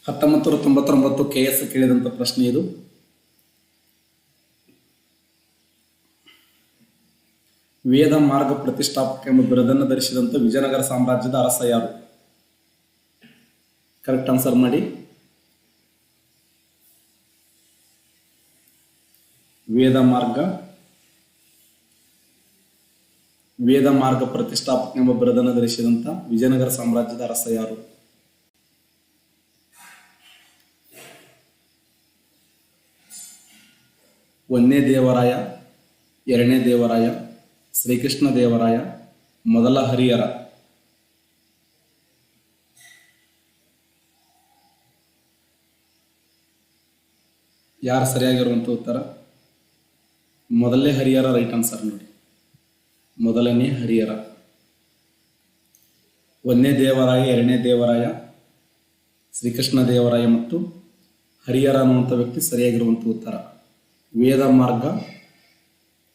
1999 KS ಕೇಳಿದಂಥ ಪ್ರಶ್ನೆ ಇದು. ವೇದ ಮಾರ್ಗ ಪ್ರತಿಷ್ಠಾಪಕ ಎಂಬ ಬಿರುದನ್ನು ಧರಿಸಿದಂಥ ವಿಜಯನಗರ ಸಾಮ್ರಾಜ್ಯದ ಅರಸ ಯಾರು? ಕರೆಕ್ಟ್ ಆನ್ಸರ್ ಮಾಡಿ. ವೇದ ಮಾರ್ಗ ಪ್ರತಿಷ್ಠಾಪಕ ಎಂಬ ಬಿರುದನ್ನು ಧರಿಸಿದಂಥ ವಿಜಯನಗರ ಸಾಮ್ರಾಜ್ಯದ ಅರಸ ಯಾರು? ಒಂದನೇ ದೇವರಾಯ, ಎರಡನೇ ದೇವರಾಯ, ಶ್ರೀಕೃಷ್ಣ ದೇವರಾಯ, ಮೊದಲ ಹರಿಹರ. ಯಾರು ಸರಿಯಾಗಿರುವಂಥ ಉತ್ತರ? ಮೊದಲನೇ ಹರಿಹರ ರೈಟ್ ಆನ್ಸರ್ ನೋಡಿ. ಮೊದಲನೇ ಹರಿಹರ. ಒಂದನೇ ದೇವರಾಯ, ಎರಡನೇ ದೇವರಾಯ, ಶ್ರೀಕೃಷ್ಣ ದೇವರಾಯ ಮತ್ತು ಹರಿಹರ ಅನ್ನುವಂಥ ವ್ಯಕ್ತಿ ಸರಿಯಾಗಿರುವಂಥ ಉತ್ತರ. ವೇದ ಮಾರ್ಗ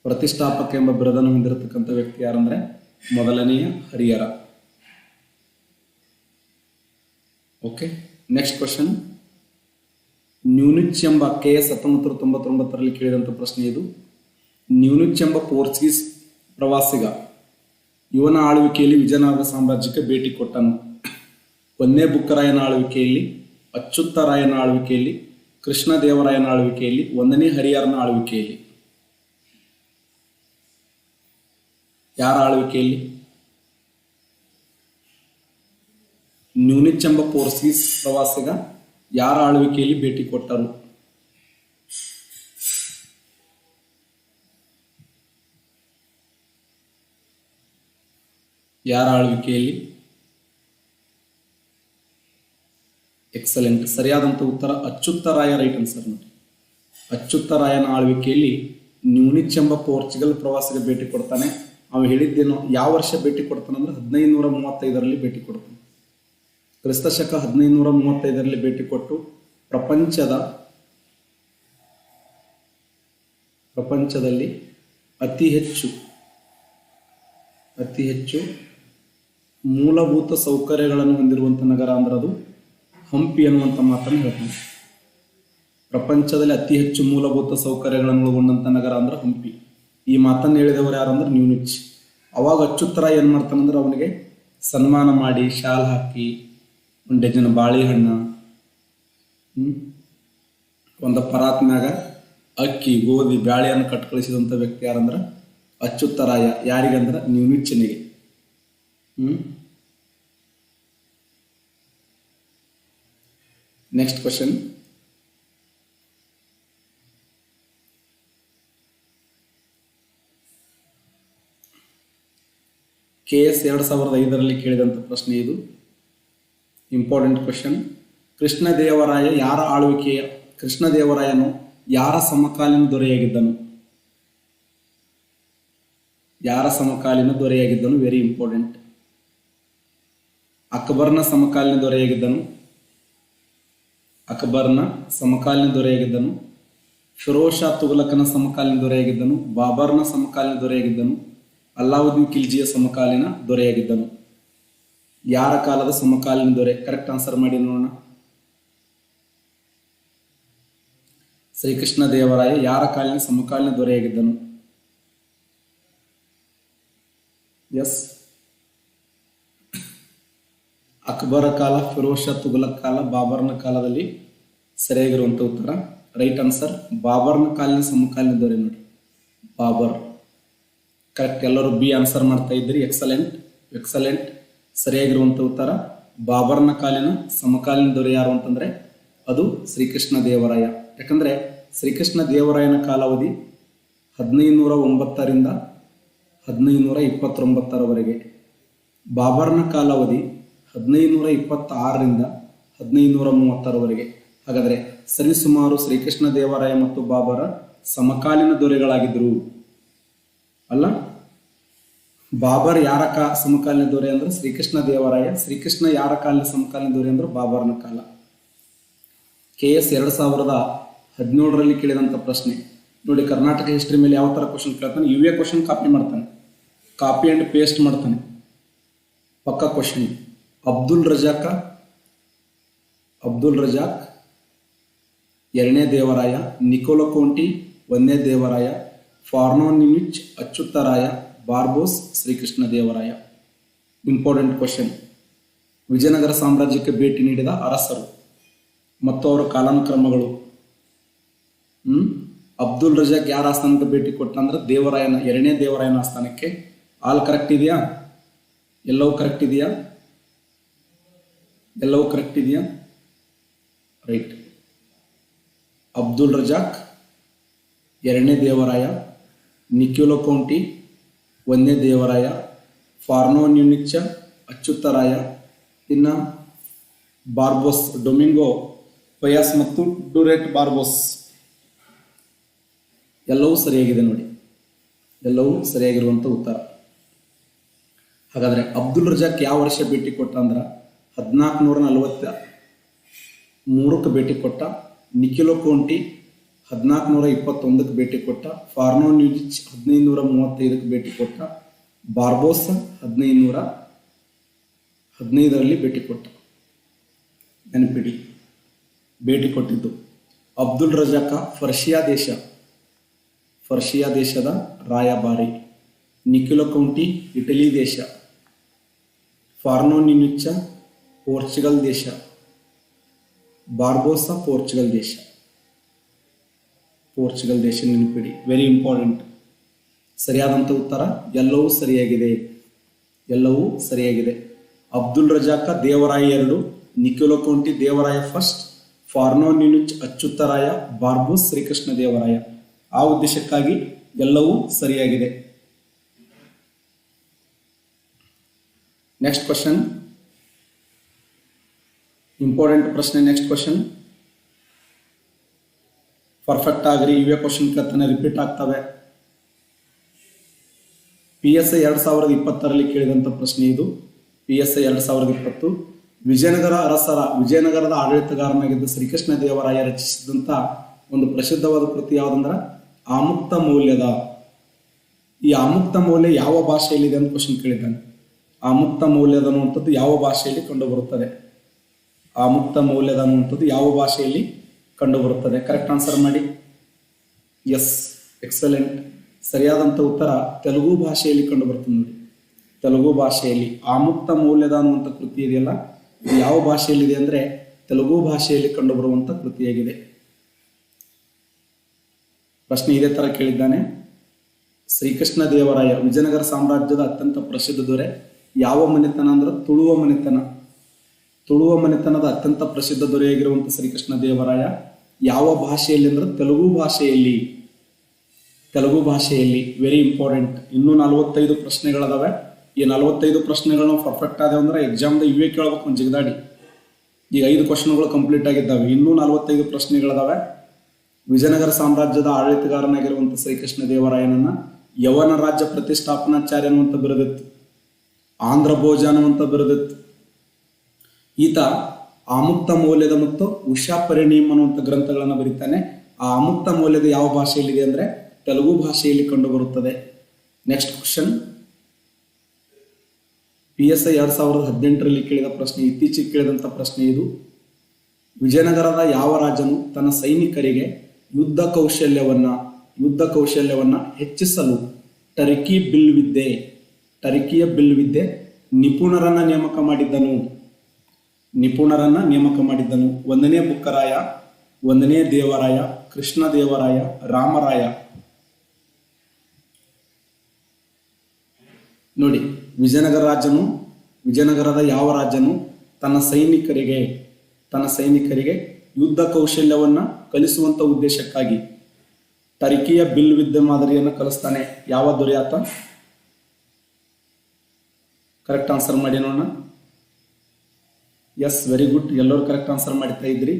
ಪ್ರತಿಷ್ಠಾಪಕ ಎಂಬ ಬಿರುದನ್ನು ಹೊಂದಿರತಕ್ಕಂಥ ವ್ಯಕ್ತಿ ಯಾರಂದ್ರೆ ಮೊದಲನೆಯ Harihara. Okay, next question. Nuniz ಎಂಬ KS 1999ರಲ್ಲಿ ಕೇಳಿದಂಥ ಪ್ರಶ್ನೆ ಇದು. ನ್ಯೂನಿಚ್ ಎಂಬ ಪೋರ್ಚುಗೀಸ್ ಪ್ರವಾಸಿಗ ಇವನ ಆಳ್ವಿಕೆಯಲ್ಲಿ ವಿಜಯನಗರ ಸಾಮ್ರಾಜ್ಯಕ್ಕೆ ಭೇಟಿ ಕೊಟ್ಟನು. ಒಂದನೇ ಬುಕ್ಕರಾಯನ ಆಳ್ವಿಕೆಯಲ್ಲಿ, ಅಚ್ಯುತರಾಯನ ಆಳ್ವಿಕೆಯಲ್ಲಿ, ಕೃಷ್ಣದೇವರಾಯನ ಆಳ್ವಿಕೆಯಲ್ಲಿ, ಒಂದನೇ ಹರಿಹರನ ಆಳ್ವಿಕೆಯಲ್ಲಿ. ಯಾರ ಆಳ್ವಿಕೆಯಲ್ಲಿ? ನ್ಯೂನಿಚ್ ಎಂಬ ಪೋರ್ಚುಗೀಸ್ ಪ್ರವಾಸಿಗ ಯಾರ ಆಳ್ವಿಕೆಯಲ್ಲಿ ಭೇಟಿ ಕೊಟ್ಟರು? ಯಾರ ಆಳ್ವಿಕೆಯಲ್ಲಿ? ಎಕ್ಸಲೆಂಟ್, ಸರಿಯಾದಂಥ ಉತ್ತರ ಅಚ್ಯುತರಾಯ ರೈಟ್ ಆನ್ಸರ್ ನೋಡಿ. ಅಚ್ಯುತರಾಯನ ಆಳ್ವಿಕೆಯಲ್ಲಿ ನ್ಯೂನಿಚ್ ಎಂಬ ಪೋರ್ಚುಗಲ್ ಪ್ರವಾಸಿಗ ಭೇಟಿ ಕೊಡ್ತಾನೆ. ಅವ ಹೇಳಿದ್ದೇನೋ, ಯಾವ ವರ್ಷ ಭೇಟಿ ಕೊಡ್ತಾನಂದ್ರೆ 1535ರಲ್ಲಿ ಭೇಟಿ ಕೊಡ್ತಾನೆ. ಕ್ರಿಸ್ತಶಕ 1535ರಲ್ಲಿ ಭೇಟಿ ಕೊಟ್ಟು ಪ್ರಪಂಚದಲ್ಲಿ ಅತಿ ಹೆಚ್ಚು ಮೂಲಭೂತ ಸೌಕರ್ಯಗಳನ್ನು ಹೊಂದಿರುವಂಥ ನಗರ ಅಂದ್ರೆ ಅದು ಹಂಪಿ ಅನ್ನುವಂಥ ಮಾತನ್ನು ಹೇಳ್ತಾನೆ. ಪ್ರಪಂಚದಲ್ಲಿ ಅತಿ ಹೆಚ್ಚು ಮೂಲಭೂತ ಸೌಕರ್ಯಗಳನ್ನು ಒಳಗೊಂಡಂಥ ನಗರ ಅಂದ್ರೆ ಹಂಪಿ. ಈ ಮಾತನ್ನು ಹೇಳಿದವರು ಯಾರಂದ್ರೆ ನ್ಯೂನಿಚ್. ಅವಾಗ ಅಚ್ಯುತರಾಯ ಏನು ಮಾಡ್ತಾನಂದ್ರೆ ಅವನಿಗೆ ಸನ್ಮಾನ ಮಾಡಿ, ಶಾಲ್ ಹಾಕಿ, ಒಂದು ಡಜನ್ ಬಾಳೆಹಣ್ಣು, ಒಂದು ಪರಾತ್ಮ್ಯಾಗ ಅಕ್ಕಿ, ಗೋಧಿ, ಬ್ಯಾಳೆಯನ್ನು ಕಟ್ ಕಳಿಸಿದಂಥ ವ್ಯಕ್ತಿ ಯಾರಂದ್ರೆ ಅಚ್ಯುತರಾಯ. ಯಾರಿಗಂದ್ರೆ ನ್ಯೂನಿಚ್ನಿಗೆ. Next question. KS 2005ರಲ್ಲಿ ಕೇಳಿದಂಥ ಪ್ರಶ್ನೆ ಇದು. Important question. ಕೃಷ್ಣದೇವರಾಯನು ಯಾರ ಸಮಕಾಲೀನ ದೊರೆಯಾಗಿದ್ದನು? ಯಾರ ಸಮಕಾಲೀನ ದೊರೆಯಾಗಿದ್ದನು? Very important. ಅಕ್ಬರ್ನ ಸಮಕಾಲೀನ ದೊರೆಯಾಗಿದ್ದನು, ಫಿರೋಜ್ ಶಾ ತುಘಲಕನ ಸಮಕಾಲೀನ ದೊರೆಯಾಗಿದ್ದನು, ಬಾಬರ್ನ ಸಮಕಾಲೀನ ದೊರೆಯಾಗಿದ್ದನು, ಅಲ್ಲಾವುದ್ದೀನ್ ಖಿಲ್ಜಿಯ ಸಮಕಾಲೀನ ದೊರೆಯಾಗಿದ್ದನು. ಯಾರ ಕಾಲದ ಸಮಕಾಲೀನ ದೊರೆ? ಕರೆಕ್ಟ್ ಆನ್ಸರ್ ಮಾಡಿ ನೋಡೋಣ. ಶ್ರೀಕೃಷ್ಣ ದೇವರಾಯ ಯಾರ ಕಾಲಿನ ಸಮಕಾಲೀನ ದೊರೆಯಾಗಿದ್ದನು? ಎಸ್, ಅಕ್ಬರ ಕಾಲ, ಫಿರೋಜ್ ಶಾ ತುಘಲಕ್ ಕಾಲ, ಬಾಬರ್ನ ಕಾಲದಲ್ಲಿ ಸರಿಯಾಗಿರುವಂಥ ಉತ್ತರ ರೈಟ್ ಆನ್ಸರ್ ಬಾಬರ್ನ ಕಾಲಿನ ಸಮಕಾಲೀನ ದೊರೆ ನೋಡಿ, ಬಾಬರ್. ಕರೆಕ್ಟ್, ಎಲ್ಲರೂ ಬಿ ಆನ್ಸರ್ ಮಾಡ್ತಾ ಇದ್ರಿ. ಎಕ್ಸಲೆಂಟ್. ಸರಿಯಾಗಿರುವಂಥ ಉತ್ತರ ಬಾಬರ್ನ ಕಾಲಿನ ಸಮಕಾಲೀನ ದೊರೆ ಯಾರು ಅಂತಂದ್ರೆ ಅದು ಶ್ರೀಕೃಷ್ಣ ದೇವರಾಯ. ಯಾಕಂದ್ರೆ ಶ್ರೀಕೃಷ್ಣ ದೇವರಾಯನ ಕಾಲಾವಧಿ 1509ರಿಂದ 1529ರವರೆಗೆ, ಬಾಬರ್ನ ಕಾಲಾವಧಿ 1526ರಿಂದ 1530ರವರೆಗೆ. ಹಾಗಾದರೆ ಸರಿಸುಮಾರು ಶ್ರೀಕೃಷ್ಣ ದೇವರಾಯ ಮತ್ತು ಬಾಬರ ಸಮಕಾಲೀನ ದೊರೆಗಳಾಗಿದ್ದರು ಅಲ್ಲ? ಬಾಬರ್ ಯಾರ ಸಮಕಾಲೀನ ದೊರೆ ಅಂದ್ರೆ ಶ್ರೀಕೃಷ್ಣ ದೇವರಾಯ, ಶ್ರೀಕೃಷ್ಣ ಯಾರ ಕಾಲಿನ ಸಮಕಾಲೀನ ದೊರೆ ಅಂದ್ರೆ ಬಾಬರ್ನ ಕಾಲ. KS 2017ರಲ್ಲಿ ಕೇಳಿದಂಥ ಪ್ರಶ್ನೆ ನೋಡಿ. ಕರ್ನಾಟಕ ಹಿಸ್ಟ್ರಿ ಮೇಲೆ ಯಾವ ಥರ ಕ್ವಶನ್ ಕೇಳ್ತಾನೆ? UA ಕ್ವಶನ್ ಕಾಪಿ ಮಾಡ್ತಾನೆ, ಕಾಪಿ ಆ್ಯಂಡ್ ಪೇಸ್ಟ್ ಮಾಡ್ತಾನೆ. ಪಕ್ಕ ಕ್ವಶನ್. ಅಬ್ದುಲ್ ರಜಾಕ್ ಎರಡನೇ ದೇವರಾಯ, ನಿಕೋಲೋ ಕೋಂಟಿ ಒಂದನೇ Devaraya, Fernao Nuniz Achyutaraya, Barbosa Srikrishna Devaraya. Important question. Vijayanagara ಸಾಮ್ರಾಜ್ಯಕ್ಕೆ ಭೇಟಿ ನೀಡಿದ ಅರಸರು ಮತ್ತು ಅವರ ಕಾಲಾನುಕ್ರಮಗಳು. ಅಬ್ದುಲ್ ರಜಾಕ್ ಯಾರ ಆಸ್ಥಾನಕ್ಕೆ ಭೇಟಿ ಕೊಟ್ಟ ಅಂದ್ರೆ ದೇವರಾಯನ, ಎರಡನೇ ದೇವರಾಯನ ಆಸ್ಥಾನಕ್ಕೆ. ಆಲ್ ಕರೆಕ್ಟ್ ಇದೆಯಾ? ಎಲ್ಲವೂ ಕರೆಕ್ಟ್ ಇದೆಯಾ? ಎಲ್ಲವೂ ಕರೆಕ್ಟ್ ಇದೆಯಾ? ರೈಟ್. ಅಬ್ದುಲ್ ರಜಾಕ್ ಎರಡನೇ ದೇವರಾಯ, ನಿಕೋಲೋ ಕೌಂಟಿ ಒಂದನೇ ದೇವರಾಯ, ಫಾರ್ನೋನಿಮಿಚ್ ಅಚ್ಯುತರಾಯ, ಇನ್ನು ಬಾರ್ಬೋಸ್, ಡೊಮಿಂಗೋ ಪಯಾಸ್ ಮತ್ತು ಡುರೆಟ್ ಬಾರ್ಬೋಸ್. ಎಲ್ಲವೂ ಸರಿಯಾಗಿದೆ ನೋಡಿ, ಎಲ್ಲವೂ ಸರಿಯಾಗಿರುವಂಥ ಉತ್ತರ. ಹಾಗಾದರೆ ಅಬ್ದುಲ್ ರಜಾಕ್ ಯಾವ ವರ್ಷ ಭೇಟಿ ಕೊಟ್ಟ ಅಂದ್ರೆ 1443ಕ್ಕೆ ಭೇಟಿ ಕೊಟ್ಟ, ನಿಕೋಲೋ ಕೋಂಟಿ 1421ಕ್ಕೆ ಭೇಟಿ ಕೊಟ್ಟ, ಫಾರ್ನೋನಿಮಿಚ್ 1535ಕ್ಕೆ ಭೇಟಿ ಕೊಟ್ಟ, ಬಾರ್ಬೋಸ್ 1515ರಲ್ಲಿ ಭೇಟಿ ಕೊಟ್ಟ. ನೆನಪಿಡಿ, ಭೇಟಿ ಕೊಟ್ಟಿದ್ದು ಅಬ್ದುಲ್ ರಜಾಕ ಪರ್ಷಿಯಾ ದೇಶದ ರಾಯಭಾರಿ, ನಿಕೋಲೋ ಕೌಂಟಿ ಇಟಲಿ ದೇಶ, ಫಾರ್ನೋನಿಮಿಚ್ ಪೋರ್ಚುಗಲ್ ದೇಶ, ಬಾರ್ಬೋಸ ಪೋರ್ಚುಗಲ್ ದೇಶ. ನೆನಪಿಡಿ, ವೆರಿ ಇಂಪಾರ್ಟೆಂಟ್. ಸರಿಯಾದಂಥ ಉತ್ತರ ಎಲ್ಲವೂ ಸರಿಯಾಗಿದೆ, ಎಲ್ಲವೂ ಸರಿಯಾಗಿದೆ. Abdul Razzaq Devaraya 2, Nicolo Conti Devaraya first, Fernao Nuniz Achyutaraya, Barbosa Srikrishna Devaraya. ಆ ಉದ್ದೇಶಕ್ಕಾಗಿ ಎಲ್ಲವೂ ಸರಿಯಾಗಿದೆ. ನೆಕ್ಸ್ಟ್ ಕ್ವಶನ್, ಇಂಪಾರ್ಟೆಂಟ್ ಪ್ರಶ್ನೆ. Next question perfect agree. ಇವೇ ಕ್ವಶನ್ ಕೇಳ್ತಾನೆ, ರಿಪೀಟ್ ಆಗ್ತವೆ. PSI 2020ರಲ್ಲಿ ಕೇಳಿದಂಥ ಪ್ರಶ್ನೆ ಇದು. PSI 2020. ವಿಜಯನಗರದ ಆಡಳಿತಗಾರನಾಗಿದ್ದ ಶ್ರೀಕೃಷ್ಣ ದೇವರಾಯ ರಚಿಸಿದಂಥ ಒಂದು ಪ್ರಸಿದ್ಧವಾದ ಕೃತಿ ಯಾವುದಂದ್ರೆ ಆಮುಕ್ತ ಮೌಲ್ಯದ. ಈ ಆಮುಕ್ತ ಮೌಲ್ಯ ಯಾವ ಭಾಷೆಯಲ್ಲಿದೆ ಅಂತ ಕ್ವಶನ್ ಕೇಳಿದ್ದಾನೆ. ಆಮುಕ್ತ ಮೌಲ್ಯದ ಅನ್ನುವಂಥದ್ದು ಯಾವ ಭಾಷೆಯಲ್ಲಿ ಕಂಡುಬರುತ್ತದೆ? ಆಮುಕ್ತ ಮೌಲ್ಯದ ಅನ್ನುವಂಥದ್ದು ಯಾವ ಭಾಷೆಯಲ್ಲಿ ಕಂಡುಬರುತ್ತದೆ? ಕರೆಕ್ಟ್ ಆನ್ಸರ್ ಮಾಡಿ. Yes, excellent. ಸರಿಯಾದಂಥ ಉತ್ತರ ತೆಲುಗು ಭಾಷೆಯಲ್ಲಿ ಕಂಡುಬರ್ತದೆ ನೋಡಿ. ತೆಲುಗು ಭಾಷೆಯಲ್ಲಿ ಆಮುಕ್ತ ಮೌಲ್ಯದ ಅನ್ನುವಂಥ ಕೃತಿ ಇದೆಯಲ್ಲ, ಇದು ಯಾವ ಭಾಷೆಯಲ್ಲಿದೆ ಅಂದರೆ ತೆಲುಗು ಭಾಷೆಯಲ್ಲಿ ಕಂಡುಬರುವಂಥ ಕೃತಿಯಾಗಿದೆ. ಪ್ರಶ್ನೆ ಇದೇ ಥರ ಕೇಳಿದ್ದಾನೆ. ಶ್ರೀಕೃಷ್ಣ ದೇವರಾಯ ವಿಜಯನಗರ ಸಾಮ್ರಾಜ್ಯದ ಅತ್ಯಂತ ಪ್ರಸಿದ್ಧ ದೊರೆ. ಯಾವ ಮನೆತನ ಅಂದ್ರೆ ತುಳುವ ಮನೆತನ. ತುಳುವ ಮನೆತನದ ಅತ್ಯಂತ ಪ್ರಸಿದ್ಧ ದೊರೆಯಾಗಿರುವಂಥ ಶ್ರೀಕೃಷ್ಣ ದೇವರಾಯ ಯಾವ ಭಾಷೆಯಲ್ಲಿ ಅಂದ್ರೆ ತೆಲುಗು ಭಾಷೆಯಲ್ಲಿ. ತೆಲುಗು ಭಾಷೆಯಲ್ಲಿ. Very important. ಇನ್ನೂ 45 ಪ್ರಶ್ನೆಗಳದಾವೆ. ಈ 45 ಪ್ರಶ್ನೆಗಳನ್ನ ಪರ್ಫೆಕ್ಟ್ ಆದವು ಅಂದ್ರೆ ಎಕ್ಸಾಮ್ದ ಇವೇ ಕೇಳ್ಬೇಕು ಒಂದು ಜಿಗದಾಡಿ. ಈಗ 5 ಕ್ವಶನ್ಗಳು ಕಂಪ್ಲೀಟ್ ಆಗಿದ್ದಾವೆ, ಇನ್ನೂ 45 ಪ್ರಶ್ನೆಗಳದಾವೆ. ವಿಜಯನಗರ ಸಾಮ್ರಾಜ್ಯದ ಆಡಳಿತಗಾರನಾಗಿರುವಂಥ ಶ್ರೀಕೃಷ್ಣ ದೇವರಾಯನನ್ನ ಯವನ ರಾಜ್ಯ ಪ್ರತಿಷ್ಠಾಪನಾಚಾರ್ಯ ಅನ್ನುವಂಥ ಬಿರುದಿತ್ತು, ಆಂಧ್ರ ಭೋಜ ಅನ್ನುವಂಥ ಬಿರುದಿತ್ತು. ಈತ ಆಮುಕ್ತ ಮೌಲ್ಯದ ಮತ್ತು ಉಷಾ ಪರಿಣೀಮ್ ಅನ್ನುವಂಥ ಗ್ರಂಥಗಳನ್ನು ಬರೀತಾನೆ. ಆ ಆಮುಕ್ತ ಮೌಲ್ಯದ ಯಾವ ಭಾಷೆಯಲ್ಲಿದೆ ಅಂದರೆ ತೆಲುಗು ಭಾಷೆಯಲ್ಲಿ ಕಂಡುಬರುತ್ತದೆ. ನೆಕ್ಸ್ಟ್ ಕ್ವಶನ್, PSI 2018ರಲ್ಲಿ ಕೇಳಿದ ಪ್ರಶ್ನೆ, ಇತ್ತೀಚೆಗೆ ಕೇಳಿದಂಥ ಪ್ರಶ್ನೆ ಇದು. ವಿಜಯನಗರದ ಯಾವ ರಾಜನು ತನ್ನ ಸೈನಿಕರಿಗೆ ಯುದ್ಧ ಕೌಶಲ್ಯವನ್ನ ಹೆಚ್ಚಿಸಲು ಟರ್ಕಿಯ ಬಿಲ್ವಿದ್ಯೆ ನಿಪುಣರನ್ನ ನೇಮಕ ಮಾಡಿದ್ದನು? 1ನೇ ಬುಕ್ಕರಾಯ, 1ನೇ ದೇವರಾಯ, ಕೃಷ್ಣ ದೇವರಾಯ, ರಾಮರಾಯ. ನೋಡಿ, ವಿಜಯನಗರದ ಯಾವ ರಾಜನು ತನ್ನ ಸೈನಿಕರಿಗೆ ಯುದ್ಧ ಕೌಶಲ್ಯವನ್ನ ಕಲಿಸುವಂತ ಉದ್ದೇಶಕ್ಕಾಗಿ ಟರ್ಕಿಯ ಬಿಲ್ವಿದ್ಯೆ ಮಾದರಿಯನ್ನು ಕಲಿಸ್ತಾನೆ? ಯಾವ ದೊರೆ ಆತ? ಕರೆಕ್ಟ್ ಆನ್ಸರ್ ಮಾಡಿ ನೋಡೋಣ. Yes, very good. ಎಲ್ಲರೂ ಕರೆಕ್ಟ್ ಆನ್ಸರ್ ಮಾಡ್ತಾ ಇದ್ರಿ.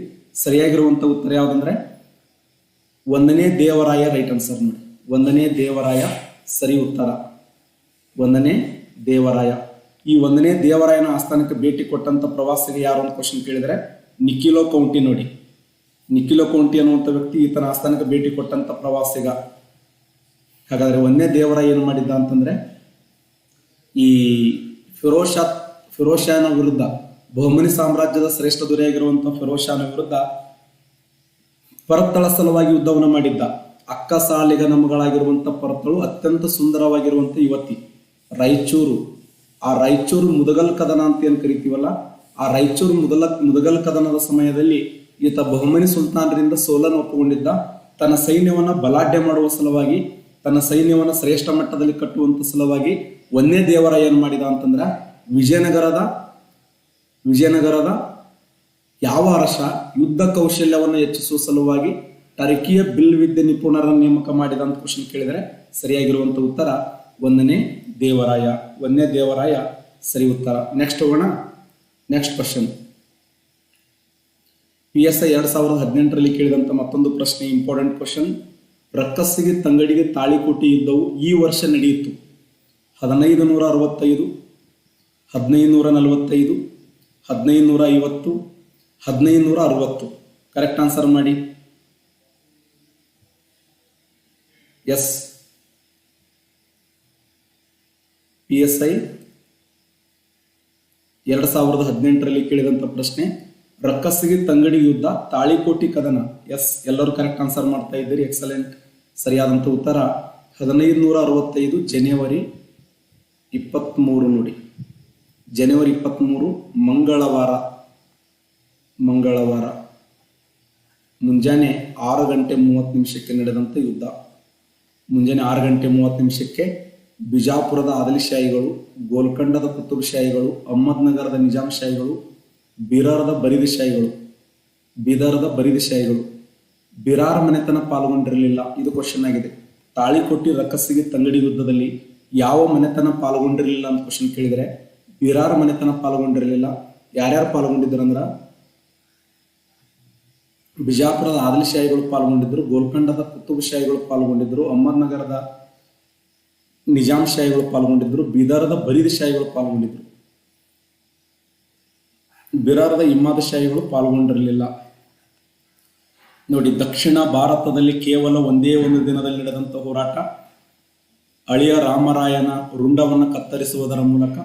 ಸರಿಯಾಗಿರುವಂಥ ಉತ್ತರ ಯಾವುದಂದ್ರೆ 1ನೇ ದೇವರಾಯ. ರೈಟ್ ಆನ್ಸರ್ ನೋಡಿ, 1ನೇ ದೇವರಾಯ ಸರಿ ಉತ್ತರ. 1ನೇ ದೇವರಾಯ. ಈ 1ನೇ ದೇವರಾಯನ ಆಸ್ಥಾನಕ್ಕೆ ಭೇಟಿ ಕೊಟ್ಟಂತ ಪ್ರವಾಸಿಗ ಯಾರು ಅಂತ ಕ್ವಶನ್ ಕೇಳಿದರೆ ನಿಕೋಲೋ ಕೌಂಟಿ. ನೋಡಿ, ನಿಕೋಲೋ ಕೌಂಟಿ ಅನ್ನುವಂಥ ವ್ಯಕ್ತಿ ಈತನ ಆಸ್ಥಾನಕ್ಕೆ ಭೇಟಿ ಕೊಟ್ಟಂತ ಪ್ರವಾಸಿಗ. ಹಾಗಾದ್ರೆ 1ನೇ ದೇವರಾಯ ಏನು ಮಾಡಿದ್ದ ಅಂತಂದ್ರೆ ಈ ಫಿರೋಜ್ ಶಾನ ವಿರುದ್ಧ ಬಹುಮನಿ ಸಾಮ್ರಾಜ್ಯದ ಶ್ರೇಷ್ಠ ದೊರೆಯಾಗಿರುವಂತಹ ಫಿರೋಜ್ ಶಾನ ವಿರುದ್ಧ ಪರತ್ತಳ ಸಲುವಾಗಿ ಯುದ್ಧವನ್ನು ಮಾಡಿದ್ದ. ಅಕ್ಕ ಸಾಲಿಗನ ಮಗಳಾಗಿರುವಂತಹ ಪರತ್ತಳು ಅತ್ಯಂತ ಸುಂದರವಾಗಿರುವಂತಹ ಯುವತಿ. ರಾಯಚೂರು, ಆ ರಾಯಚೂರು ಮುದಗಲ್ ಕದನ ಅಂತ ಏನ್ ಕರಿತೀವಲ್ಲ, ಆ ರಾಯಚೂರು ಮುದಗಲ್ ಕದನದ ಸಮಯದಲ್ಲಿ ಈತ ಬಹುಮನಿ ಸುಲ್ತಾನರಿಂದ ಸೋಲನ್ನು ಒಪ್ಪಿಕೊಂಡಿದ್ದ. ತನ್ನ ಸೈನ್ಯವನ್ನ ಬಲಾಢ್ಯ ಮಾಡುವ ಸಲುವಾಗಿ, ತನ್ನ ಸೈನ್ಯವನ್ನ ಶ್ರೇಷ್ಠ ಮಟ್ಟದಲ್ಲಿ ಕಟ್ಟುವಂತ ಸಲುವಾಗಿ ಒಂದೇ ದೇವರ ಏನ್ ಮಾಡಿದ ಅಂತಂದ್ರ ವಿಜಯನಗರದ ಯಾವ ಅರಸ ಯುದ್ಧ ಕೌಶಲ್ಯವನ್ನು ಹೆಚ್ಚಿಸುವ ಸಲುವಾಗಿ ಟರ್ಕಿಯ ಬಿಲ್ ವಿದ್ಯೆ ನಿಪುಣರನ್ನು ನೇಮಕ ಮಾಡಿದ ಅಂತ ಕ್ವಶನ್ ಕೇಳಿದರೆ ಸರಿಯಾಗಿರುವಂತ ಉತ್ತರ ಒಂದನೇ ದೇವರಾಯ ಸರಿ ಉತ್ತರ. ನೆಕ್ಸ್ಟ್ ಹೋಗೋಣ. ನೆಕ್ಸ್ಟ್ ಕ್ವಶನ್ PSI 2018ರಲ್ಲಿ ಕೇಳಿದಂತ ಮತ್ತೊಂದು ಪ್ರಶ್ನೆ, ಇಂಪಾರ್ಟೆಂಟ್ ಕ್ವಶನ್. ರಕ್ಕಸ್ಸಿಗೆ ತಂಗಡಿಗೆ ತಾಳಿಕೋಟಿ ಯುದ್ಧವು ಈ ವರ್ಷ ನಡೆಯಿತು. 1565, 1545, 1550, 1560. ಕರೆಕ್ಟ್ ಆನ್ಸರ್ ಮಾಡಿ. ಎಸ್, PSI 2018ರಲ್ಲಿ ಕೇಳಿದಂತ ಪ್ರಶ್ನೆ, ರಕ್ಕಸ್ಸಿಗೆ ತಂಗಡಿ ಯುದ್ಧ ತಾಳಿಕೋಟಿ ಕದನ. ಎಸ್, ಎಲ್ಲರೂ ಕರೆಕ್ಟ್ ಆನ್ಸರ್ ಮಾಡ್ತಾ ಇದ್ದೀರಿ, ಎಕ್ಸಲೆಂಟ್. ಸರಿಯಾದಂತ ಉತ್ತರ 1565 ಜನವರಿ 23 ನೋಡಿ. ಜನವರಿ 23 ಮಂಗಳವಾರ ಮುಂಜಾನೆ 6:30 ನಡೆದಂತ ಯುದ್ಧ. ಮುಂಜಾನೆ 6:30 ಬಿಜಾಪುರದ ಆದಿಲ್ಶಾಹಿಗಳು, ಗೋಲ್ಕಂಡದ ಕುತುಬ್ ಶಾಹಿಗಳು, ಅಹಮದ್ನಗರದ ನಿಜಾಂ ಶಾಹಿಗಳು, ಬೀದರದ ಬರಿದ ಶಾಹಿಗಳು ಬಿರಾರ್ ಮನೆತನ ಪಾಲ್ಗೊಂಡಿರಲಿಲ್ಲ. ಇದು ಕ್ವಶನ್ ಆಗಿದೆ. ತಾಳಿಕೋಟಿ ರಕ್ಕಸ್ಸಿಗೆ ತಂಗಡಿ ಯುದ್ಧದಲ್ಲಿ ಯಾವ ಮನೆತನ ಪಾಲ್ಗೊಂಡಿರಲಿಲ್ಲ ಅಂತ ಕ್ವಶನ್ ಕೇಳಿದರೆ ಬಿರಾರ್ ಮನೆತನ ಪಾಲ್ಗೊಂಡಿರಲಿಲ್ಲ. ಯಾರ್ಯಾರು ಪಾಲ್ಗೊಂಡಿದ್ರು ಅಂದ್ರ ಬಿಜಾಪುರದ ಆದಿಲ್ ಶಾಹಿಗಳು ಪಾಲ್ಗೊಂಡಿದ್ರು, ಗೋಲ್ಕಂಡದ ಕುತುಬ್ ಶಾಹಿಗಳು ಪಾಲ್ಗೊಂಡಿದ್ರು, ಅಹಮದ್ನಗರದ ನಿಜಾಂ ಶಾಹಿಗಳು ಪಾಲ್ಗೊಂಡಿದ್ರು, ಬೀದರದ ಬರಿದ ಶಾಹಿಗಳು ಪಾಲ್ಗೊಂಡಿದ್ರು. ಬಿರಾರದ ಇಮ್ಮಾದ ಶಾಹಿಗಳು ಪಾಲ್ಗೊಂಡಿರಲಿಲ್ಲ. ನೋಡಿ, ದಕ್ಷಿಣ ಭಾರತದಲ್ಲಿ ಕೇವಲ ಒಂದೇ ಒಂದು ದಿನದಲ್ಲಿ ನಡೆದಂತ ಹೋರಾಟ. ಅಳಿಯ ರಾಮರಾಯನ ರುಂಡವನ್ನು ಕತ್ತರಿಸುವುದರ ಮೂಲಕ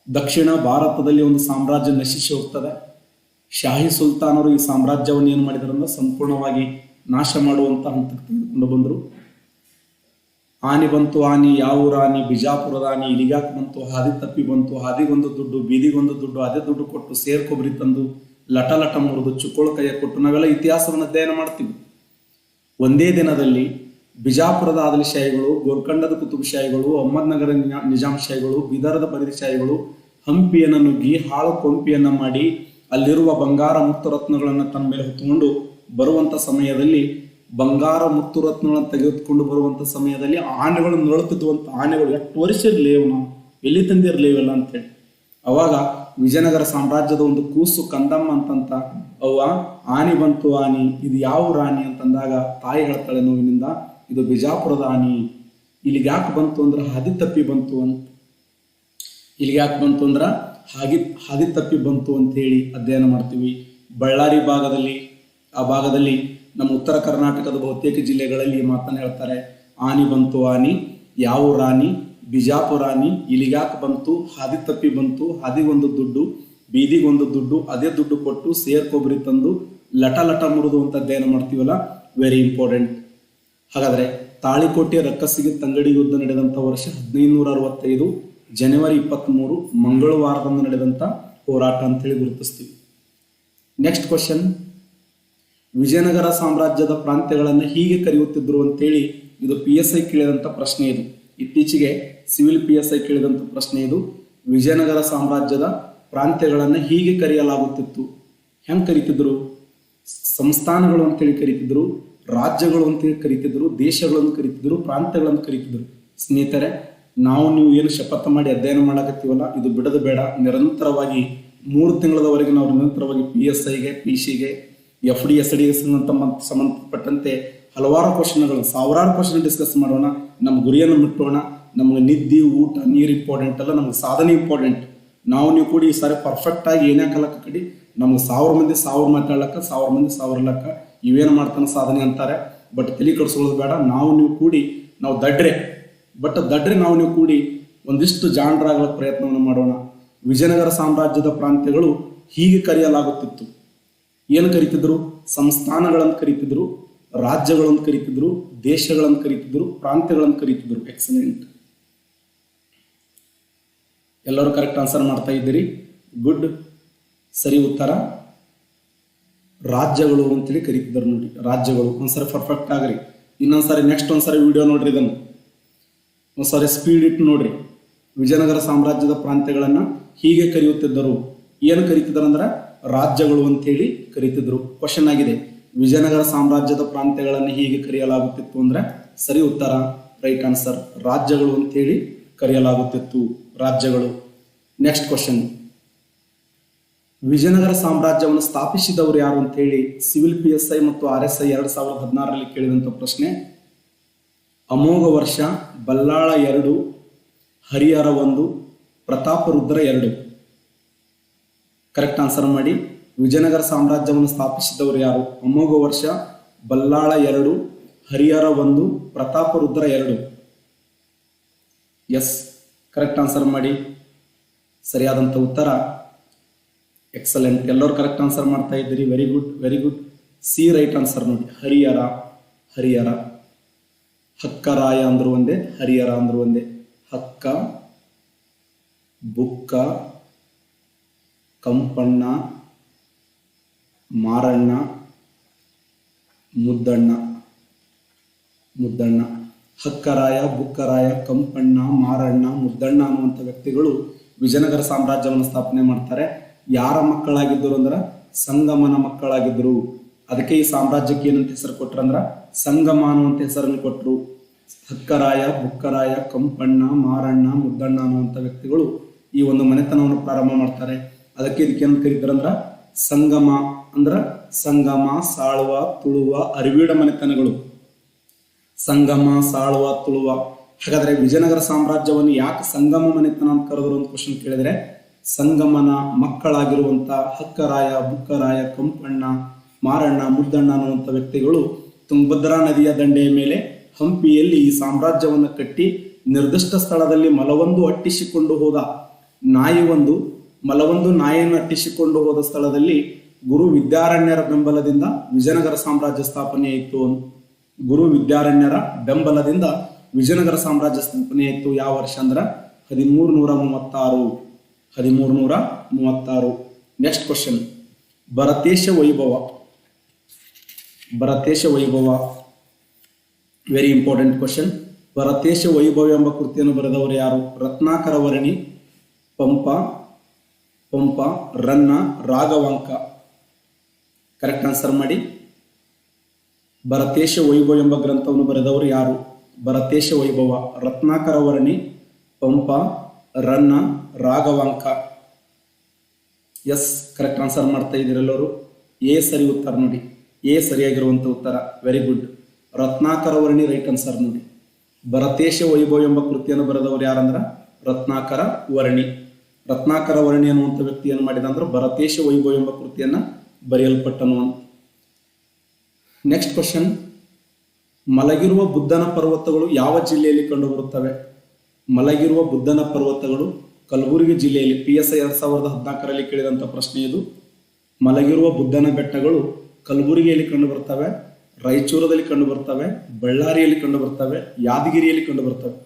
ದಕ್ಷಿಣ ಭಾರತದಲ್ಲಿ ಒಂದು ಸಾಮ್ರಾಜ್ಯ ನಶಿಸಿ ಹೋಗ್ತದೆ. ಶಾಹಿ ಸುಲ್ತಾನರು ಈ ಸಾಮ್ರಾಜ್ಯವನ್ನು ಏನು ಮಾಡಿದ್ರಂದ್ರೆ ಸಂಪೂರ್ಣವಾಗಿ ನಾಶ ಮಾಡುವಂತ ಹಂತಕ್ಕೆ ತೆಗೆದುಕೊಂಡು ಬಂದರು. ಆನೆ ಬಂತು ಆನಿ, ಯಾವ ಆನಿ, ಬಿಜಾಪುರದ ಆನಿ, ಇಲಿಗಾಕ್ ಬಂತು, ಹಾದಿ ತಪ್ಪಿ ಬಂತು, ಹಾದಿಗೊಂದು ದುಡ್ಡು, ಬೀದಿಗೊಂದು ದುಡ್ಡು, ಅದೇ ದುಡ್ಡು ಕೊಟ್ಟು ಸೇರ್ ಕೊಬ್ಬರಿ ತಂದು ಲಟ ಮುರಿದು ಚುಕ್ಕೋಳ ಕೈಯ ಕೊಟ್ಟು ನಾವೆಲ್ಲ ಇತಿಹಾಸವನ್ನು ಅಧ್ಯಯನ ಮಾಡ್ತೀವಿ. ಒಂದೇ ದಿನದಲ್ಲಿ ಬಿಜಾಪುರದ ಆದಿಲ್ ಶಾಹಿಗಳು, ಗೋಲ್ಕಂಡದ ಕುತುಬ್ ಶಾಹಿಗಳು, ಅಹಮದ್ನಗರ ನಿಜಾಂ ಶಾಹಿಗಳು, ಬೀದರದ ಬರಿದ ಶಾಹಿಗಳು ಹಂಪಿಯನ್ನು ನುಗ್ಗಿ ಹಾಳು ಕೊಂಪಿಯನ್ನ ಮಾಡಿ ಅಲ್ಲಿರುವ ಬಂಗಾರ ಮುತ್ತು ರತ್ನಗಳನ್ನು ತನ್ನ ಮೇಲೆ ಹೊತ್ತುಕೊಂಡು ಬರುವಂತ ಸಮಯದಲ್ಲಿ, ಬಂಗಾರ ಮುತ್ತು ರತ್ನಗಳನ್ನು ತೆಗೆದುಕೊಂಡು ಬರುವಂತ ಸಮಯದಲ್ಲಿ ಆನೆಗಳು ನರಳುತ್ತಿದ್ದುವಂತ ಆನೆಗಳು ಎಷ್ಟು ವರ್ಷ ಇರಲೇವು, ನಾವು ಎಲ್ಲಿ ತಂದಿರಲೇವಲ್ಲ ಅಂತೇಳಿ ಅವಾಗ ವಿಜಯನಗರ ಸಾಮ್ರಾಜ್ಯದ ಒಂದು ಕೂಸು ಕಂದಮ್ಮ ಅಂತಂತ ಅವ್ವ ಆನೆ ಬಂತು ಆನಿ, ಇದು ಯಾವ ರಾಣಿ ಅಂತಂದಾಗ ತಾಯಿ ಹೇಳ್ತಾಳೆ ನೋವಿನಿಂದ, ಇದು ಬಿಜಾಪುರದ ಆನಿ. ಇಲ್ಲಿಗೆ ಯಾಕೆ ಬಂತು ಅಂದ್ರೆ ಹಾದಿ ತಪ್ಪಿ ಬಂತು ಅಂತ, ಇಲ್ಲಿಗೆ ಯಾಕೆ ಬಂತು ಅಂದ್ರ ಹಾದಿ ತಪ್ಪಿ ಬಂತು ಅಂತ ಹೇಳಿ ಅಧ್ಯಯನ ಮಾಡ್ತೀವಿ. ಬಳ್ಳಾರಿ ಭಾಗದಲ್ಲಿ, ಆ ಭಾಗದಲ್ಲಿ ನಮ್ಮ ಉತ್ತರ ಕರ್ನಾಟಕದ ಬಹುತೇಕ ಜಿಲ್ಲೆಗಳಲ್ಲಿ ಮಾತನ್ನ ಹೇಳ್ತಾರೆ. ಆನಿ ಬಂತು ಆನಿ, ಯಾವ ರಾಣಿ, ಬಿಜಾಪುರ ಆನಿ, ಇಲಿಗಾಕ್ ಬಂತು, ಹಾದಿ ತಪ್ಪಿ ಬಂತು, ಹಾದಿಗೊಂದು ದುಡ್ಡು, ಬೀದಿಗೊಂದು ದುಡ್ಡು, ಅದೇ ದುಡ್ಡು ಕೊಟ್ಟು ಸೇರ್ ಕೊಬ್ಬರಿ ತಂದು ಲಟ ಮುರಿದು ಅಂತ ಅಧ್ಯಯನ ಮಾಡ್ತೀವಲ್ಲ, ವೆರಿ ಇಂಪಾರ್ಟೆಂಟ್. ಹಾಗಾದ್ರೆ ತಾಳಿಕೋಟೆ ರಕ್ಕಸ್ಸಿಗೆ ತಂಗಡಿ ಯುದ್ಧ ನಡೆದಂತ ವರ್ಷ 1565 ಜನವರಿ 23 ಮಂಗಳವಾರದಂದು ನಡೆದಂತ ಹೋರಾಟ ಅಂತ ಹೇಳಿ ಗುರುತಿಸ್ತೀವಿ. ನೆಕ್ಸ್ಟ್ ಕ್ವಶನ್, ವಿಜಯನಗರ ಸಾಮ್ರಾಜ್ಯದ ಪ್ರಾಂತ್ಯಗಳನ್ನು ಹೀಗೆ ಕರೆಯುತ್ತಿದ್ರು ಅಂತೇಳಿ ಇದು PSI ಕೇಳಿದಂತ ಪ್ರಶ್ನೆ. ಇದು ಇತ್ತೀಚೆಗೆ ಸಿವಿಲ್ PSI ಕೇಳಿದಂತ ಪ್ರಶ್ನೆ. ಇದು ವಿಜಯನಗರ ಸಾಮ್ರಾಜ್ಯದ ಪ್ರಾಂತ್ಯಗಳನ್ನು ಹೀಗೆ ಕರೆಯಲಾಗುತ್ತಿತ್ತು. ಹೆಂಗ್ ಕರಿತಿದ್ರು? ಸಂಸ್ಥಾನಗಳು ಅಂತೇಳಿ ಕರಿತಿದ್ರು, ರಾಜ್ಯಗಳು ಅಂತೇಳಿ ಕರಿತಿದ್ರು, ದೇಶಗಳನ್ನು ಕರಿತಿದ್ರು, ಪ್ರಾಂತ್ಯಗಳನ್ನು ಕರಿತಿದ್ರು. ಸ್ನೇಹಿತರೆ, ನಾವು ನೀವು ಏನು ಶಪಥ ಮಾಡಿ ಅಧ್ಯಯನ ಮಾಡಕತ್ತೀವಲ್ಲ, ಇದು ಬಿಡದು ಬೇಡ. ನಿರಂತರವಾಗಿ 3 ತಿಂಗಳವರೆಗೆ ನಾವು ನಿರಂತರವಾಗಿ PSIಗೆ, PCಗೆ, FD SDಗೆ ಸಂಬಂಧಪಟ್ಟಂತೆ ಹಲವಾರು ಕ್ವಶನ್ಗಳು, ಸಾವಿರಾರು ಕ್ವಶನ್ ಡಿಸ್ಕಸ್ ಮಾಡೋಣ. ನಮ್ಮ ಗುರಿಯನ್ನು ಮುಟ್ಟೋಣ. ನಮ್ಗೆ ನಿದ್ದೆ, ಊಟ, ನೀರು ಇಂಪಾರ್ಟೆಂಟ್ ಅಲ್ಲ, ನಮ್ಗೆ ಸಾಧನೆ ಇಂಪಾರ್ಟೆಂಟ್. ನಾವು ನೀವು ಕೂಡಿ ಈ ಸಾರಿ ಪರ್ಫೆಕ್ಟ್ ಆಗಿ ಏನೇ ಕಲಕ್ಕ ಕಡಿ ನಮ್ಗೆ 1000 ಮಂದಿ 1000 ಮಾತಾಡ್ಲಕ್ಕ, 1000 ಮಂದಿ 1000 ಲಕ್ಕ ಇವೇನು ಮಾಡ್ತಾನೆ ಸಾಧನೆ ಅಂತಾರೆ. ಬಟ್ ತಲೆ ಕಡಿಸ್ಕೊಳ್ಳೋದು ಬೇಡ. ನಾವು ನೀವು ಕೂಡಿ ನಾವು ದಡ್ರೆ ನಾವು ನೀವು ಕೂಡಿ ಒಂದಿಷ್ಟು ಜಾಣರಾಗೋ ಪ್ರಯತ್ನವನ್ನು ಮಾಡೋಣ. ವಿಜಯನಗರ ಸಾಮ್ರಾಜ್ಯದ ಪ್ರಾಂತ್ಯಗಳು ಹೀಗೆ ಕರೆಯಲಾಗುತ್ತಿತ್ತು. ಏನು ಕರೀತಿದ್ರು? ಸಂಸ್ಥಾನಗಳನ್ನು ಕರೀತಿದ್ರು, ರಾಜ್ಯಗಳನ್ನು ಕರೀತಿದ್ರು, ದೇಶಗಳನ್ನು ಕರೀತಿದ್ರು, ಪ್ರಾಂತ್ಯಗಳನ್ನು ಕರೀತಿದ್ರು. ಎಕ್ಸಲೆಂಟ್, ಎಲ್ಲರೂ ಕರೆಕ್ಟ್ ಆನ್ಸರ್ ಮಾಡ್ತಾ ಇದ್ದೀರಿ. ಗುಡ್. ಸರಿ ಉತ್ತರ ರಾಜ್ಯಗಳು ಅಂತೇಳಿ ಕರೀತಿದ್ರು ನೋಡಿ. ರಾಜ್ಯಗಳು. ಒಂದ್ಸರಿ ಪರ್ಫೆಕ್ಟ್ ಆಗ್ರಿ. ಇನ್ನೊಂದ್ಸರಿ ನೆಕ್ಸ್ಟ್ ಒಂದ್ಸರಿ ವಿಡಿಯೋ ನೋಡ್ರಿ, ಇದನ್ನು ಒಂದ್ಸರಿ ಸ್ಪೀಡ್ ಇಟ್ಟು ನೋಡ್ರಿ. ವಿಜಯನಗರ ಸಾಮ್ರಾಜ್ಯದ ಪ್ರಾಂತ್ಯಗಳನ್ನ ಹೀಗೆ ಕರೆಯುತ್ತಿದ್ದರು. ಏನು ಕರೀತಿದ್ರು ಅಂದ್ರೆ ರಾಜ್ಯಗಳು ಅಂತೇಳಿ ಕರೀತಿದ್ರು. ಕ್ವಶನ್ ಆಗಿದೆ, ವಿಜಯನಗರ ಸಾಮ್ರಾಜ್ಯದ ಪ್ರಾಂತ್ಯಗಳನ್ನು ಹೀಗೆ ಕರೆಯಲಾಗುತ್ತಿತ್ತು ಅಂದ್ರೆ ಸರಿ ಉತ್ತರ, ರೈಟ್ ಆನ್ಸರ್, ರಾಜ್ಯಗಳು ಅಂತೇಳಿ ಕರೆಯಲಾಗುತ್ತಿತ್ತು. ರಾಜ್ಯಗಳು. ನೆಕ್ಸ್ಟ್ ಕ್ವಶನ್, ವಿಜಯನಗರ ಸಾಮ್ರಾಜ್ಯವನ್ನು ಸ್ಥಾಪಿಸಿದವರು ಯಾರು ಅಂತೇಳಿ ಸಿವಿಲ್ PSI ಮತ್ತು RSI 2016ರಲ್ಲಿ ಕೇಳಿದಂಥ ಪ್ರಶ್ನೆ. Amoghavarsha, Ballala 2, Harihara 1, Prataparudra 2. Correct answer ಮಾಡಿ. ವಿಜಯನಗರ ಸಾಮ್ರಾಜ್ಯವನ್ನು ಸ್ಥಾಪಿಸಿದವರು ಯಾರು? Amoghavarsha, Ballala 2, Harihara 1, Prataparudra 2. Yes, correct answer ಮಾಡಿ. ಸರಿಯಾದಂಥ ಉತ್ತರ ಎಕ್ಸಲೆಂಟ್. ಎಲ್ಲರೂ ಕರೆಕ್ಟ್ ಆನ್ಸರ್ ಮಾಡ್ತಾ ಇದ್ದೀರಿ. Very good, very good. C right answer ನೋಡಿ. ಹರಿಹರ, ಹರಿಹರ. ಹಕ್ಕರಾಯ ಅಂದ್ರು ಒಂದೇ, ಹರಿಹರ ಅಂದ್ರು ಒಂದೇ. ಹಕ್ಕ, ಬುಕ್ಕ, ಕಂಪಣ್ಣ, ಮಾರಣ್ಣ, ಮುದ್ದಣ್ಣ. ಮುದ್ದಣ್ಣ. ಹಕ್ಕರಾಯ, ಬುಕ್ಕರಾಯ, ಕಂಪಣ್ಣ, ಮಾರಣ್ಣ, ಮುದ್ದಣ್ಣ ಅನ್ನುವಂಥ ವ್ಯಕ್ತಿಗಳು ವಿಜಯನಗರ ಸಾಮ್ರಾಜ್ಯವನ್ನು ಸ್ಥಾಪನೆ ಮಾಡ್ತಾರೆ. ಯಾರ ಮಕ್ಕಳಾಗಿದ್ದರು ಅಂದ್ರೆ ಸಂಗಮನ ಮಕ್ಕಳಾಗಿದ್ದರು. ಅದಕ್ಕೆ ಈ ಸಾಮ್ರಾಜ್ಯಕ್ಕೆ ಏನಂತ ಹೆಸರು ಕೊಟ್ರು ಅಂದ್ರೆ ಸಂಗಮ ಅನ್ನುವಂಥ ಹೆಸರನ್ನು ಕೊಟ್ಟರು. ಹಕ್ಕರಾಯ, ಬುಕ್ಕರಾಯ, ಕಂಪಣ್ಣ, ಮಾರಣ್ಣ, ಮುದ್ದಣ್ಣ ಅನ್ನುವಂಥ ವ್ಯಕ್ತಿಗಳು ಈ ಒಂದು ಮನೆತನವನ್ನು ಪ್ರಾರಂಭ ಮಾಡ್ತಾರೆ. ಅದಕ್ಕೆ ಇದಕ್ಕೆ ಏನಂತ ಕರೀತಾರೆ ಅಂದ್ರೆ ಸಂಗಮ. ಅಂದ್ರ ಸಂಗಮ, ಸಾಳುವ, ತುಳುವ, ಅರಿವೀಡ ಮನೆತನಗಳು. ಸಂಗಮ, ಸಾಳುವ, ತುಳುವ. ಹಾಗಾದ್ರೆ ವಿಜಯನಗರ ಸಾಮ್ರಾಜ್ಯವನ್ನು ಯಾಕೆ ಸಂಗಮ ಮನೆತನ ಅಂತ ಕರೆದ್ರು ಅಂತ ಕ್ವಶನ್ ಕೇಳಿದ್ರೆ, ಸಂಗಮನ ಮಕ್ಕಳಾಗಿರುವಂತ ಹಕ್ಕರಾಯ, ಬುಕ್ಕರಾಯ, ಕಂಪಣ್ಣ, ಮಾರಣ್ಣ, ಮುದ್ದಣ್ಣ ಅನ್ನುವಂಥ ವ್ಯಕ್ತಿಗಳು ತುಂಗಭದ್ರಾ ನದಿಯ ದಂಡೆಯ ಮೇಲೆ ಹಂಪಿಯಲ್ಲಿ ಈ ಸಾಮ್ರಾಜ್ಯವನ್ನು ಕಟ್ಟಿ ನಿರ್ದಿಷ್ಟ ಸ್ಥಳದಲ್ಲಿ ಮಲವೊಂದು ಅಟ್ಟಿಸಿಕೊಂಡು ಹೋದ ಮಲವೊಂದು ನಾಯಿಯನ್ನು ಅಟ್ಟಿಸಿಕೊಂಡು ಹೋದ ಸ್ಥಳದಲ್ಲಿ ಗುರು ವಿದ್ಯಾರಣ್ಯರ ಬೆಂಬಲದಿಂದ ವಿಜಯನಗರ ಸಾಮ್ರಾಜ್ಯ ಸ್ಥಾಪನೆಯಾಯಿತು. ಗುರು ವಿದ್ಯಾರಣ್ಯರ ಬೆಂಬಲದಿಂದ ವಿಜಯನಗರ ಸಾಮ್ರಾಜ್ಯ ಸ್ಥಾಪನೆಯಾಯಿತು. ಯಾವ ವರ್ಷ ಅಂದ್ರೆ 1336. ನೆಕ್ಸ್ಟ್ ಕ್ವಶನ್, ಭರತೇಶ ವೈಭವ. ಭರತೇಶ ವೈಭವ very important question. Bharatesha Vaibhava ಎಂಬ ಕೃತಿಯನ್ನು ಬರೆದವರು ಯಾರು? ರತ್ನಾಕರ ವರ್ಣಿ, ಪಂಪ, ರನ್ನ, ರಾಘವಾಂಕ. ಕರೆಕ್ಟ್ ಆನ್ಸರ್ ಮಾಡಿ. ಭರತೇಶ ವೈಭವ ಎಂಬ ಗ್ರಂಥವನ್ನು ಬರೆದವರು ಯಾರು? Bharatesha Vaibhava, Ratnakara Varni, Pampa, Ranna, Raghavanka. Yes, correct answer ಮಾಡ್ತಾ ಇದ್ದೀರೆಲ್ಲರೂ. ಎ ಸರಿ ಉತ್ತರ ನೋಡಿ. ಎ ಸರಿಯಾಗಿರುವಂಥ ಉತ್ತರ. Very good. Ratnakara Varni right answer ನೋಡಿ. ಭರತೇಶ ವೈಭವ ಎಂಬ ಕೃತಿಯನ್ನು ಬರೆದವರು ಯಾರಂದ್ರ ರತ್ನಾಕರ ವರ್ಣಿ. ರತ್ನಾಕರ ವರ್ಣಿ ಅನ್ನುವಂಥ ವ್ಯಕ್ತಿ ಏನು ಮಾಡಿದ ಅಂದ್ರೆ ಭರತೇಶ ವೈಭವ ಎಂಬ ಕೃತಿಯನ್ನ ಬರೆಯಲ್ಪಟ್ಟನು ಅಂತ. ನೆಕ್ಸ್ಟ್ ಕ್ವಶನ್, ಮಲಗಿರುವ ಬುದ್ಧನ ಪರ್ವತಗಳು ಯಾವ ಜಿಲ್ಲೆಯಲ್ಲಿ ಕಂಡುಬರುತ್ತವೆ? ಮಲಗಿರುವ ಬುದ್ಧನ ಪರ್ವತಗಳು ಕಲಬುರಗಿ ಜಿಲ್ಲೆಯಲ್ಲಿ. PSI 2014ರಲ್ಲಿ ಕೇಳಿದಂಥ ಪ್ರಶ್ನೆ ಇದು. ಮಲಗಿರುವ ಬುದ್ಧನ ಬೆಟ್ಟಗಳು ಕಲಬುರಗಿಯಲ್ಲಿ ಕಂಡುಬರ್ತವೆ, ರಾಯಚೂರದಲ್ಲಿ ಕಂಡುಬರ್ತವೆ, ಬಳ್ಳಾರಿಯಲ್ಲಿ ಕಂಡುಬರ್ತವೆ, ಯಾದಗಿರಿಯಲ್ಲಿ ಕಂಡುಬರ್ತವೆ.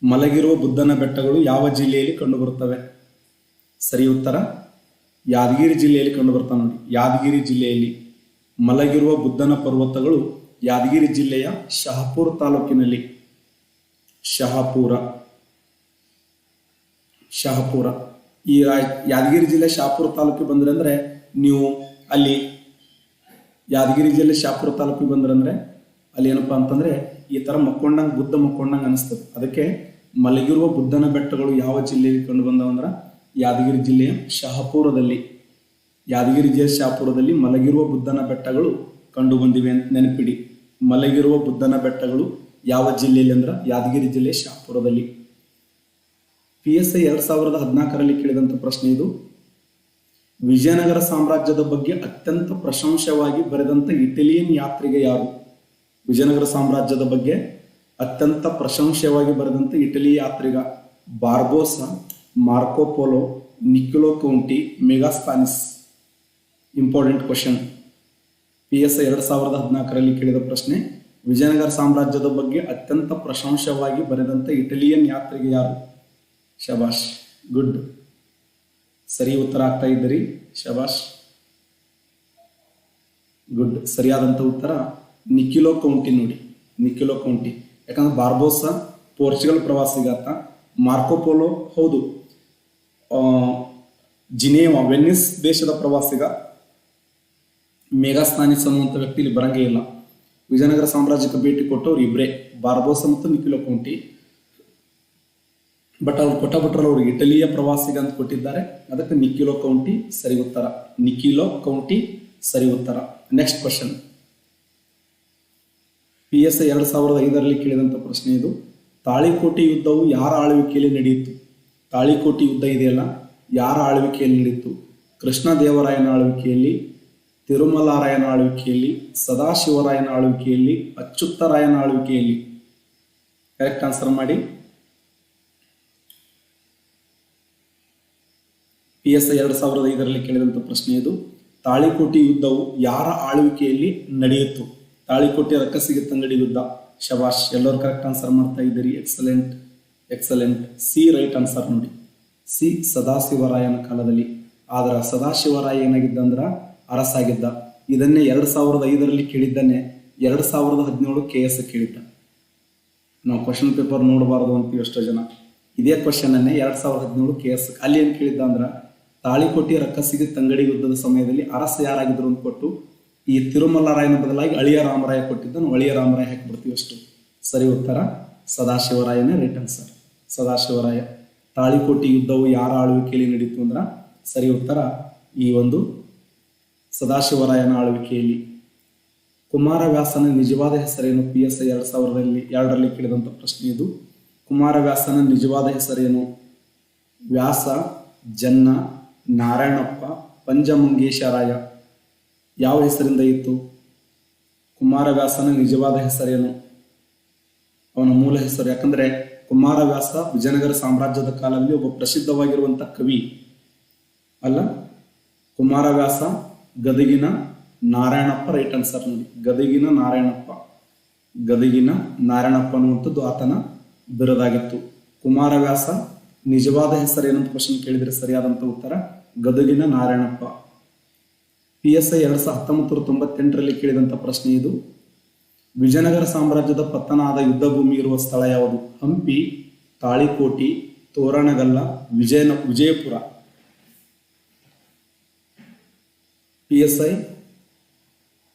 ಮಲಗಿರುವ ಬುದ್ಧನ ಬೆಟ್ಟಗಳು ಯಾವ ಜಿಲ್ಲೆಯಲ್ಲಿ ಕಂಡುಬರುತ್ತವೆ? ಸರಿ ಉತ್ತರ ಯಾದಗಿರಿ ಜಿಲ್ಲೆಯಲ್ಲಿ ಕಂಡುಬರ್ತಾವೆ ನೋಡಿ. ಯಾದಗಿರಿ ಜಿಲ್ಲೆಯಲ್ಲಿ ಮಲಗಿರುವ ಬುದ್ಧನ ಪರ್ವತಗಳು ಯಾದಗಿರಿ ಜಿಲ್ಲೆಯ ಶಹಾಪುರ ತಾಲೂಕಿನಲ್ಲಿ. ಶಹಾಪುರ ಈ ಯಾದಗಿರಿ ಜಿಲ್ಲೆ ಶಹಾಪುರ ತಾಲೂಕಿಗೆ ಬಂದ್ರೆ ಅಂದ್ರೆ ನೀವು ಅಲ್ಲಿ ಯಾದಗಿರಿ ಜಿಲ್ಲೆ ಶಹಾಪುರ ತಾಲೂಕಿಗೆ ಬಂದ್ರಂದ್ರೆ ಅಲ್ಲಿ ಏನಪ್ಪಾ ಅಂತಂದ್ರೆ ಈ ತರ ಬುದ್ಧ ಮಕ್ಕೊಂಡಂಗೆ ಅನಿಸ್ತದೆ. ಅದಕ್ಕೆ ಮಲಗಿರುವ ಬುದ್ಧನ ಬೆಟ್ಟಗಳು ಯಾವ ಜಿಲ್ಲೆಯಲ್ಲಿ ಕಂಡು ಬಂದವಂದ್ರ ಯಾದಗಿರಿ ಜಿಲ್ಲೆಯ ಶಹಾಪುರದಲ್ಲಿ. ಯಾದಗಿರಿ ಜಿಲ್ಲೆ ಶಹಾಪುರದಲ್ಲಿ ಮಲಗಿರುವ ಬುದ್ಧನ ಬೆಟ್ಟಗಳು ಕಂಡು ಬಂದಿವೆ ಅಂತ ನೆನಪಿಡಿ. ಮಲಗಿರುವ ಬುದ್ಧನ ಬೆಟ್ಟಗಳು ಯಾವ ಜಿಲ್ಲೆಯಲ್ಲಿ ಅಂದ್ರೆ ಯಾದಗಿರಿ ಜಿಲ್ಲೆ ಶಹಾಪುರದಲ್ಲಿ. PSI 2014ರಲ್ಲಿ ಕೇಳಿದಂಥ ಪ್ರಶ್ನೆ ಇದು. ವಿಜಯನಗರ ಸಾಮ್ರಾಜ್ಯದ ಬಗ್ಗೆ ಅತ್ಯಂತ ಪ್ರಶಂಸವಾಗಿ ಬರೆದಂಥ ಇಟಲಿಯನ್ ಯಾತ್ರಿಗ ಯಾರು? ವಿಜಯನಗರ ಸಾಮ್ರಾಜ್ಯದ ಬಗ್ಗೆ ಅತ್ಯಂತ ಪ್ರಶಂಸವಾಗಿ ಬರೆದಂಥ ಇಟಲಿ ಯಾತ್ರಿಗ Barbosa, Marco Polo, Nicolo Conti, Megasthenes. Important question. PSI 2014ರಲ್ಲಿ ಕೇಳಿದ ಪ್ರಶ್ನೆ. ವಿಜಯನಗರ ಸಾಮ್ರಾಜ್ಯದ ಬಗ್ಗೆ ಅತ್ಯಂತ ಪ್ರಶಂಸವಾಗಿ ಬರೆದಂಥ ಇಟಲಿಯನ್ ಯಾತ್ರಿಕ ಯಾರು? ಶಬಾಷ್, ಗುಡ್, ಸರಿ ಉತ್ತರ ಆಗ್ತಾ ಇದ್ದೀರಿ, ಶಬಾಷ್, ಗುಡ್. ಸರಿಯಾದಂಥ ಉತ್ತರ ನಿಕ್ಯುಲೋ ಕೌಂಟಿ ನೋಡಿ, ನಿಕ್ಯುಲೋ ಕೌಂಟಿ. ಯಾಕಂದ್ರೆ ಬಾರ್ಬೋಸಾ ಪೋರ್ಚುಗಲ್ ಪ್ರವಾಸಿಗಾತ, ಮಾರ್ಕೋ ಪೋಲೋ ಹೌದು ಜಿನೇವಾ ವೆನ್ನಿಸ್ ದೇಶದ ಪ್ರವಾಸಿಗ, ಮೆಗಾಸ್ತಾನಿಸ್ ಅನ್ನುವಂಥ ವ್ಯಕ್ತಿ ಇಲ್ಲಿ ಬರಂಗೇ ಇಲ್ಲ. ವಿಜಯನಗರ ಸಾಮ್ರಾಜ್ಯಕ್ಕೆ ಭೇಟಿ ಕೊಟ್ಟವ್ರು ಇಬ್ಬರೇ, ಬಾರ್ಬೋಸಾ ಮತ್ತು ನಿಕ್ಯುಲೋ ಕೌಂಟಿ. ಬಟ್ ಅವ್ರು ಕೊಟ್ಟಬಿಟ್ರಲ್ಲ, ಅವ್ರಿಗೆ ಇಟಲಿಯ ಪ್ರವಾಸಿಗ ಅಂತ ಕೊಟ್ಟಿದ್ದಾರೆ, ಅದಕ್ಕೆ ನಿಕ್ಯುಲೋ ಕೌಂಟಿ ಸರಿ ಉತ್ತರ. ನಿಕ್ಯುಲೋ ಕೌಂಟಿ ಸರಿ ಉತ್ತರ. Next question. PSI 2005ರಲ್ಲಿ ಕೇಳಿದಂಥ ಪ್ರಶ್ನೆ ಇದು. ತಾಳಿಕೋಟೆ ಯುದ್ಧವು ಯಾರ ಆಳ್ವಿಕೆಯಲ್ಲಿ ನಡೆಯಿತು? ತಾಳಿಕೋಟೆ ಯುದ್ಧ ಇದೆಯಲ್ಲ, ಯಾರ ಆಳ್ವಿಕೆಯಲ್ಲಿ ನಡೆಯಿತು? ಕೃಷ್ಣದೇವರಾಯನ ಆಳ್ವಿಕೆಯಲ್ಲಿ, ತಿರುಮಲಾರಾಯನ ಆಳ್ವಿಕೆಯಲ್ಲಿ, ಸದಾಶಿವರಾಯನ ಆಳ್ವಿಕೆಯಲ್ಲಿ, ಅಚ್ಯುತರಾಯನ ಆಳ್ವಿಕೆಯಲ್ಲಿ? ಕರೆಕ್ಟ್ ಆನ್ಸರ್ ಮಾಡಿ. PSI 2005ರಲ್ಲಿ ಕೇಳಿದಂಥ ಪ್ರಶ್ನೆ ಇದು. ತಾಳಿಕೋಟೆ ಯುದ್ಧವು ಯಾರ ಆಳ್ವಿಕೆಯಲ್ಲಿ ನಡೆಯಿತು? ತಾಳಿಕೋಟೆ ರಕ್ಕಸಿಗೆ ತಂಗಡಿ ಯುದ್ಧ. ಶಬಾಷ್, ಎಲ್ಲರೂ ಕರೆಕ್ಟ್ ಆನ್ಸರ್ ಮಾಡ್ತಾ ಇದ್ದೀರಿ. Excellent, excellent. C right answer ನೋಡಿ, ಸಿ ಸದಾಶಿವರಾಯನ ಕಾಲದಲ್ಲಿ. ಆದ್ರೆ ಸದಾಶಿವರಾಯ ಏನಾಗಿದ್ದ ಅಂದ್ರೆ ಅರಸಾಗಿದ್ದ. ಇದನ್ನೇ 2005ರಲ್ಲಿ ಕೇಳಿದ್ದಾನೆ, 2017 KS ಕೇಳಿದ್ದ. ನಾವು ಕ್ವಶನ್ ಪೇಪರ್ ನೋಡಬಾರ್ದು ಅಂತೀವಿ ಎಷ್ಟೋ ಜನ. ಇದೇ ಕ್ವಶನ್ ಅನ್ನೇ 2017 KS ಅಲ್ಲಿ ಏನು ಕೇಳಿದ್ದ ಅಂದ್ರೆ, ತಾಳಿಕೋಟೆ ರಕ್ಕಸಿಗೆ ತಂಗಡಿ ಯುದ್ಧದ ಸಮಯದಲ್ಲಿ ಅರಸ ಯಾರಾಗಿದ್ರು ಅಂತ ಕೊಟ್ಟು, ಈ ತಿರುಮಲಾರಾಯನ ಬದಲಾಗಿ ಅಳಿಯ ರಾಮರಾಯ ಕೊಟ್ಟಿದ್ದನು, ಅಳಿಯ ರಾಮರಾಯ ಹಾಕಿಬಿಡ್ತೀವಿ ಅಷ್ಟು. ಸರಿ ಉತ್ತರ ಸದಾಶಿವರಾಯನೇ ರೈಟ್ ಆನ್ಸರ್. ಸದಾಶಿವರಾಯ. ತಾಳಿಕೋಟೆ ಯುದ್ಧವು ಯಾರ ಆಳ್ವಿಕೆಯಲ್ಲಿ ನಡೀತು ಅಂದ್ರೆ ಸರಿ ಉತ್ತರ ಈ ಒಂದು ಸದಾಶಿವರಾಯನ ಆಳ್ವಿಕೆಯಲ್ಲಿ. ಕುಮಾರವ್ಯಾಸನ ನಿಜವಾದ ಹೆಸರೇನು? PSI 2002ರಲ್ಲಿ ಕೇಳಿದಂಥ ಪ್ರಶ್ನೆ ಇದು. ಕುಮಾರವ್ಯಾಸನ ನಿಜವಾದ ಹೆಸರೇನು? ವ್ಯಾಸ, ಜನ್ನ, ನಾರಾಯಣಪ್ಪ, ಪಂಚಮಂಗೇಶರಾಯ. ಯಾವ ಹೆಸರಿಂದ ಇತ್ತು? ಕುಮಾರವ್ಯಾಸನ ನಿಜವಾದ ಹೆಸರೇನು? ಅವನ ಮೂಲ ಹೆಸರು. ಯಾಕಂದ್ರೆ ಕುಮಾರವ್ಯಾಸ ವಿಜಯನಗರ ಸಾಮ್ರಾಜ್ಯದ ಕಾಲದಲ್ಲಿ ಒಬ್ಬ ಪ್ರಸಿದ್ಧವಾಗಿರುವಂಥ ಕವಿ ಅಲ್ಲ. ಕುಮಾರವ್ಯಾಸ ಗದಗಿನ ನಾರಾಯಣಪ್ಪ ರೈಟ್ ಆನ್ಸರ್ ನೋಡಿ. ಗದಗಿನ ನಾರಾಯಣಪ್ಪ, ಗದಗಿನ ನಾರಾಯಣಪ್ಪ ಅನ್ನುವಂಥದ್ದು ಆತನ ಬಿರುದಾಗಿತ್ತು. ಕುಮಾರವ್ಯಾಸ ನಿಜವಾದ ಹೆಸರೇನಂತ ಕ್ವಶನ್ ಕೇಳಿದರೆ ಸರಿಯಾದಂಥ ಉತ್ತರ ಗದಗಿನ ನಾರಾಯಣಪ್ಪ. PSI 1998ರಲ್ಲಿ ಕೇಳಿದಂಥ ಪ್ರಶ್ನೆ ಇದು. ವಿಜಯನಗರ ಸಾಮ್ರಾಜ್ಯದ ಪತನ ಆದ ಯುದ್ಧ ಭೂಮಿ ಇರುವ ಸ್ಥಳ ಯಾವುದು? ಹಂಪಿ, ತಾಳಿಕೋಟಿ, ತೋರಣಗಲ್ಲ, ವಿಜಯಪುರ. PSI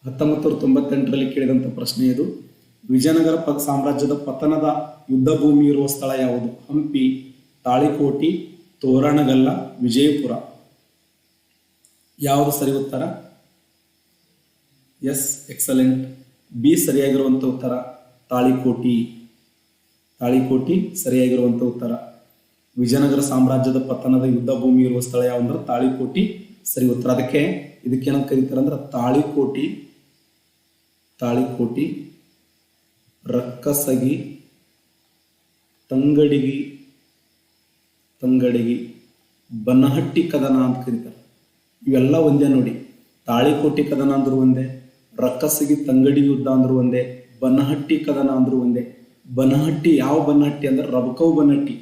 1998ರಲ್ಲಿ ಕೇಳಿದಂಥ ಪ್ರಶ್ನೆ ಇದು. ವಿಜಯನಗರ ಸಾಮ್ರಾಜ್ಯದ ಪತನದ ಯುದ್ಧ ಭೂಮಿ ಇರುವ ಸ್ಥಳ ಯಾವುದು? ಹಂಪಿ, ತಾಳಿಕೋಟಿ, ತೋರಣಗಲ್ಲ, ವಿಜಯಪುರ. ಯಾವುದು ಸರಿ ಉತ್ತರ? S, excellent. ಬಿ ಸರಿಯಾಗಿರುವಂಥ ಉತ್ತರ ತಾಳಿಕೋಟಿ. ತಾಳಿಕೋಟಿ ಸರಿಯಾಗಿರುವಂಥ ಉತ್ತರ. ವಿಜಯನಗರ ಸಾಮ್ರಾಜ್ಯದ ಪತನದ ಯುದ್ಧ ಭೂಮಿ ಇರುವ ಸ್ಥಳ ಯಾವಂದ್ರೆ ತಾಳಿಕೋಟಿ ಸರಿ ಉತ್ತರ. ಅದಕ್ಕೆ ಇದಕ್ಕೇನಂತ ಕರೀತಾರೆ ಅಂದ್ರೆ ತಾಳಿಕೋಟಿ, ತಾಳಿಕೋಟಿ, ರಕ್ಕಸಗಿ, ತಂಗಡಿಗಿ, ತಂಗಡಿಗಿ, ಬನಹಟ್ಟಿ ಕದನ ಅಂತ ಕರೀತಾರೆ. ಇವೆಲ್ಲ ಒಂದೇ ನೋಡಿ. ತಾಳಿಕೋಟಿ ಕದನ ಅಂದ್ರು ಒಂದೇ, ರಕ್ಕಸಗಿ ತಂಗಡಿ ಯುದ್ಧ ಅಂದ್ರು ಒಂದೇ, ಬನಹಟ್ಟಿ ಕದನ ಅಂದ್ರು ಒಂದೇ. ಬನಹಟ್ಟಿ ಯಾವ ಬನಹಟ್ಟಿ ಅಂದ್ರೆ ರಬಕವಿ ಬನಹಟ್ಟಿ,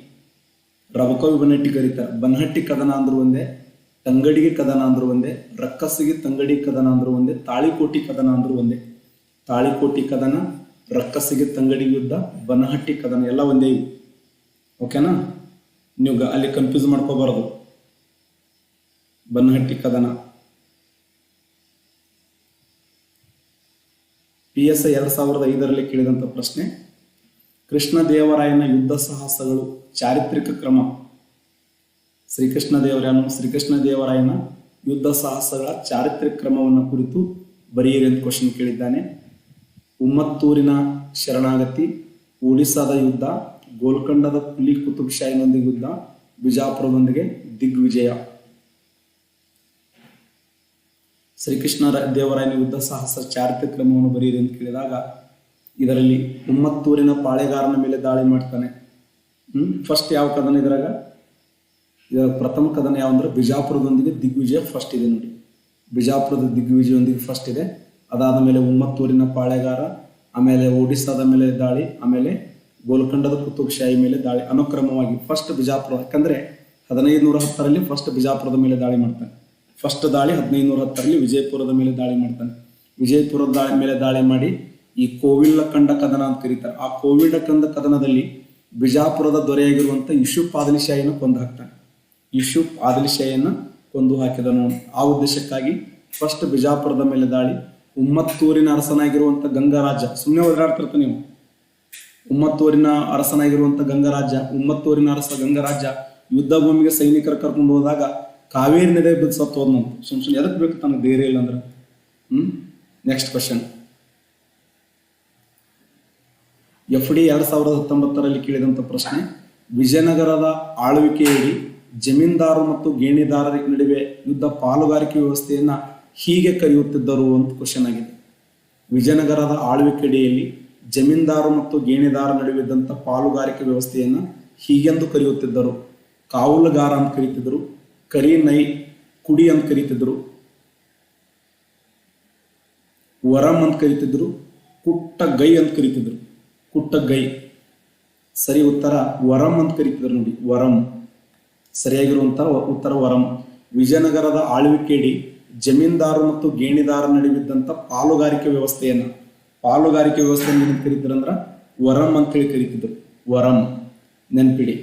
ರಬಕವಿ ಬನಹಟ್ಟಿ ಕರೀತಾರೆ. ಬನಹಟ್ಟಿ ಕದನ ಅಂದ್ರು ಒಂದೇ, ತಂಗಡಿಗೆ ಕದನ ಅಂದ್ರು ಒಂದೇ, ರಕ್ಕಸಿಗೆ ತಂಗಡಿ ಕದನ ಅಂದ್ರು ಒಂದೇ, ತಾಳಿಕೋಟಿ ಕದನ ಅಂದ್ರು ಒಂದೇ. ತಾಳಿಕೋಟಿ ಕದನ, ರಕ್ಕಸಿಗೆ ತಂಗಡಿ ಯುದ್ಧ, ಬನಹಟ್ಟಿ ಕದನ ಎಲ್ಲ ಒಂದೇ ಇವು. ಓಕೆನಾ? ನೀವು ಅಲ್ಲಿ ಕನ್ಫ್ಯೂಸ್ ಮಾಡ್ಕೋಬಾರದು. ಬನಹಟ್ಟಿ ಕದನ. PSI 2005ರಲ್ಲಿ ಕೇಳಿದಂಥ ಪ್ರಶ್ನೆ. ಕೃಷ್ಣದೇವರಾಯನ ಯುದ್ಧ ಸಾಹಸಗಳು ಚಾರಿತ್ರಿಕ ಕ್ರಮ. ಶ್ರೀಕೃಷ್ಣದೇವರಾಯನ ಯುದ್ಧ ಸಾಹಸಗಳ ಚಾರಿತ್ರಿಕ ಕ್ರಮವನ್ನು ಕುರಿತು ಬರೆಯಿರಿ ಅಂತ ಕ್ವಶನ್ ಕೇಳಿದ್ದಾನೆ. ಉಮ್ಮತ್ತೂರಿನ ಶರಣಾಗತಿ, ಒಡಿಸ್ಸಾದ ಯುದ್ಧ, ಗೋಲ್ಕೊಂಡದ ಕುಲಿ ಕುತುಬ್ ಶಾಹಿನೊಂದಿಗೆ ಯುದ್ಧ, ಬಿಜಾಪುರದೊಂದಿಗೆ ದಿಗ್ವಿಜಯ. ಶ್ರೀಕೃಷ್ಣ ದೇವರಾಯನ ಯುದ್ಧ ಸಾಹಸ ಚಾರಿತ್ರಿಕ ಕ್ರಮವನ್ನು ಬರೆಯಿರಿ ಅಂತ ಕೇಳಿದಾಗ ಇದರಲ್ಲಿ ಉಮ್ಮತ್ತೂರಿನ ಪಾಳೆಗಾರನ ಮೇಲೆ ದಾಳಿ ಮಾಡ್ತಾನೆ. ಫಸ್ಟ್ ಯಾವ ಕದನ? ಇದ್ರಾಗ ಇದರ ಪ್ರಥಮ ಕದನ ಯಾವಂದ್ರೆ ಬಿಜಾಪುರದೊಂದಿಗೆ ದಿಗ್ವಿಜಯ ಫಸ್ಟ್ ಇದೆ ನೋಡಿ. ಬಿಜಾಪುರದ ದಿಗ್ವಿಜಯದೊಂದಿಗೆ ಫಸ್ಟ್ ಇದೆ. ಅದಾದ ಮೇಲೆ ಉಮ್ಮತ್ತೂರಿನ ಪಾಳೆಗಾರ, ಆಮೇಲೆ ಒಡಿಸ್ಸಾದ ಮೇಲೆ ದಾಳಿ, ಆಮೇಲೆ ಗೋಲ್ಕೊಂಡದ ಕುತುಬ್ ಶಾಹಿ ಮೇಲೆ ದಾಳಿ, ಅನುಕ್ರಮವಾಗಿ ಫಸ್ಟ್ ಬಿಜಾಪುರ. ಯಾಕಂದ್ರೆ 1510ರಲ್ಲಿ ಫಸ್ಟ್ ಬಿಜಾಪುರದ ಮೇಲೆ ದಾಳಿ ಮಾಡ್ತಾನೆ. ಫಸ್ಟ್ ದಾಳಿ 1510ರಲ್ಲಿ ವಿಜಯಪುರದ ಮೇಲೆ ದಾಳಿ ಮಾಡ್ತಾನೆ. ವಿಜಯಪುರದ ಮೇಲೆ ದಾಳಿ ಮಾಡಿ ಈ ಕೋವಿಲ ಕಂಡ ಕದನ ಅಂತ ಕರೀತಾರೆ. ಆ ಕೋವಿಲ ಕಂಡ ಕದನದಲ್ಲಿ ಬಿಜಾಪುರದ ದೊರೆಯಾಗಿರುವಂಥ ಯೂಸುಫ್ ಆದಿಲ್ ಶಾಹಿಯನ್ನು ಕೊಂದು ಹಾಕ್ತಾನೆ. ಯೂಸುಫ್ ಆದಿಲ್ ಶಾಹಿಯನ್ನು ಕೊಂದು ಹಾಕಿದನು. ಆ ಉದ್ದೇಶಕ್ಕಾಗಿ ಫಸ್ಟ್ ಬಿಜಾಪುರದ ಮೇಲೆ ದಾಳಿ. ಉಮ್ಮತ್ತೂರಿನ ಅರಸನಾಗಿರುವಂಥ ಗಂಗರಾಜ, ಸುಮ್ಮನೆ ಓಡಾಡ್ತಿರ್ತಾನೆ ನೀವು. ಉಮ್ಮತ್ತೂರಿನ ಅರಸನಾಗಿರುವಂಥ ಉಮ್ಮತ್ತೂರಿನ ಅರಸ ಗಂಗರಾಜ ಯುದ್ಧ ಭೂಮಿಗೆ ಸೈನಿಕರ ಕರ್ಕೊಂಡು ಹೋದಾಗ ಕಾವೇರಿ ನದಿ ಬಿದ್ದು ಸತ್ತು ಹೋದ್ನಂತ. ಸುಮ್ಮನೆ ಎದಕ್ಕೆ ಬೇಕು ತನಗೆ ಧೈರ್ಯ ಇಲ್ಲ ಅಂದ್ರೆ. Next question. FD 2019ರಲ್ಲಿ ಕೇಳಿದಂಥ ಪ್ರಶ್ನೆ, ವಿಜಯನಗರದ ಆಳ್ವಿಕೆಯಲ್ಲಿ ಜಮೀನ್ದಾರು ಮತ್ತು ಗೇಣಿದಾರರ ನಡುವೆ ಯುದ್ಧ ಪಾಲುಗಾರಿಕೆ ವ್ಯವಸ್ಥೆಯನ್ನ ಹೀಗೆ ಕರೆಯುತ್ತಿದ್ದರು ಅಂತ ಕ್ವಶನ್ ಆಗಿದೆ. ವಿಜಯನಗರದ ಆಳ್ವಿಕೆಯಲ್ಲಿ ಜಮೀನ್ದಾರು ಮತ್ತು ಗೇಣಿದಾರ ನಡುವೆ ಇದ್ದಂಥ ಪಾಲುಗಾರಿಕೆ ವ್ಯವಸ್ಥೆಯನ್ನ ಹೀಗೆಂದು ಕರೆಯುತ್ತಿದ್ದರು. ಕಾವಲುಗಾರ ಅಂತ ಕರೀತಿದ್ರು, ಕರಿ ನೈ ಕುಡಿ ಅಂತ ಕರೀತಿದ್ರು, ವರಂ ಅಂತ ಕರೀತಿದ್ರು, ಕುಟ್ಟ ಗೈ ಅಂತ ಕರೀತಿದ್ರು. ಕುಟ್ಟ ಗೈ ಸರಿ ಉತ್ತರ ವರಂ ಅಂತ ಕರೀತಿದ್ರು ನೋಡಿ. ವರಂ ಸರಿಯಾಗಿರುವಂತಹ ಉತ್ತರ ವರಂ. ವಿಜಯನಗರದ ಆಳ್ವಿಕೆಯಡಿ ಜಮೀನ್ದಾರು ಮತ್ತು ಗೇಣಿದಾರ ನಡುವಿದ್ದಂಥ ಪಾಲುಗಾರಿಕೆ ವ್ಯವಸ್ಥೆಯನ್ನ ಏನು ಕರೀತಿದ್ರು ಅಂದ್ರ ವರಂ ಅಂತೇಳಿ ಕರೀತಿದ್ರು. ವರಂ ನೆನ್ಪಿಡಿ.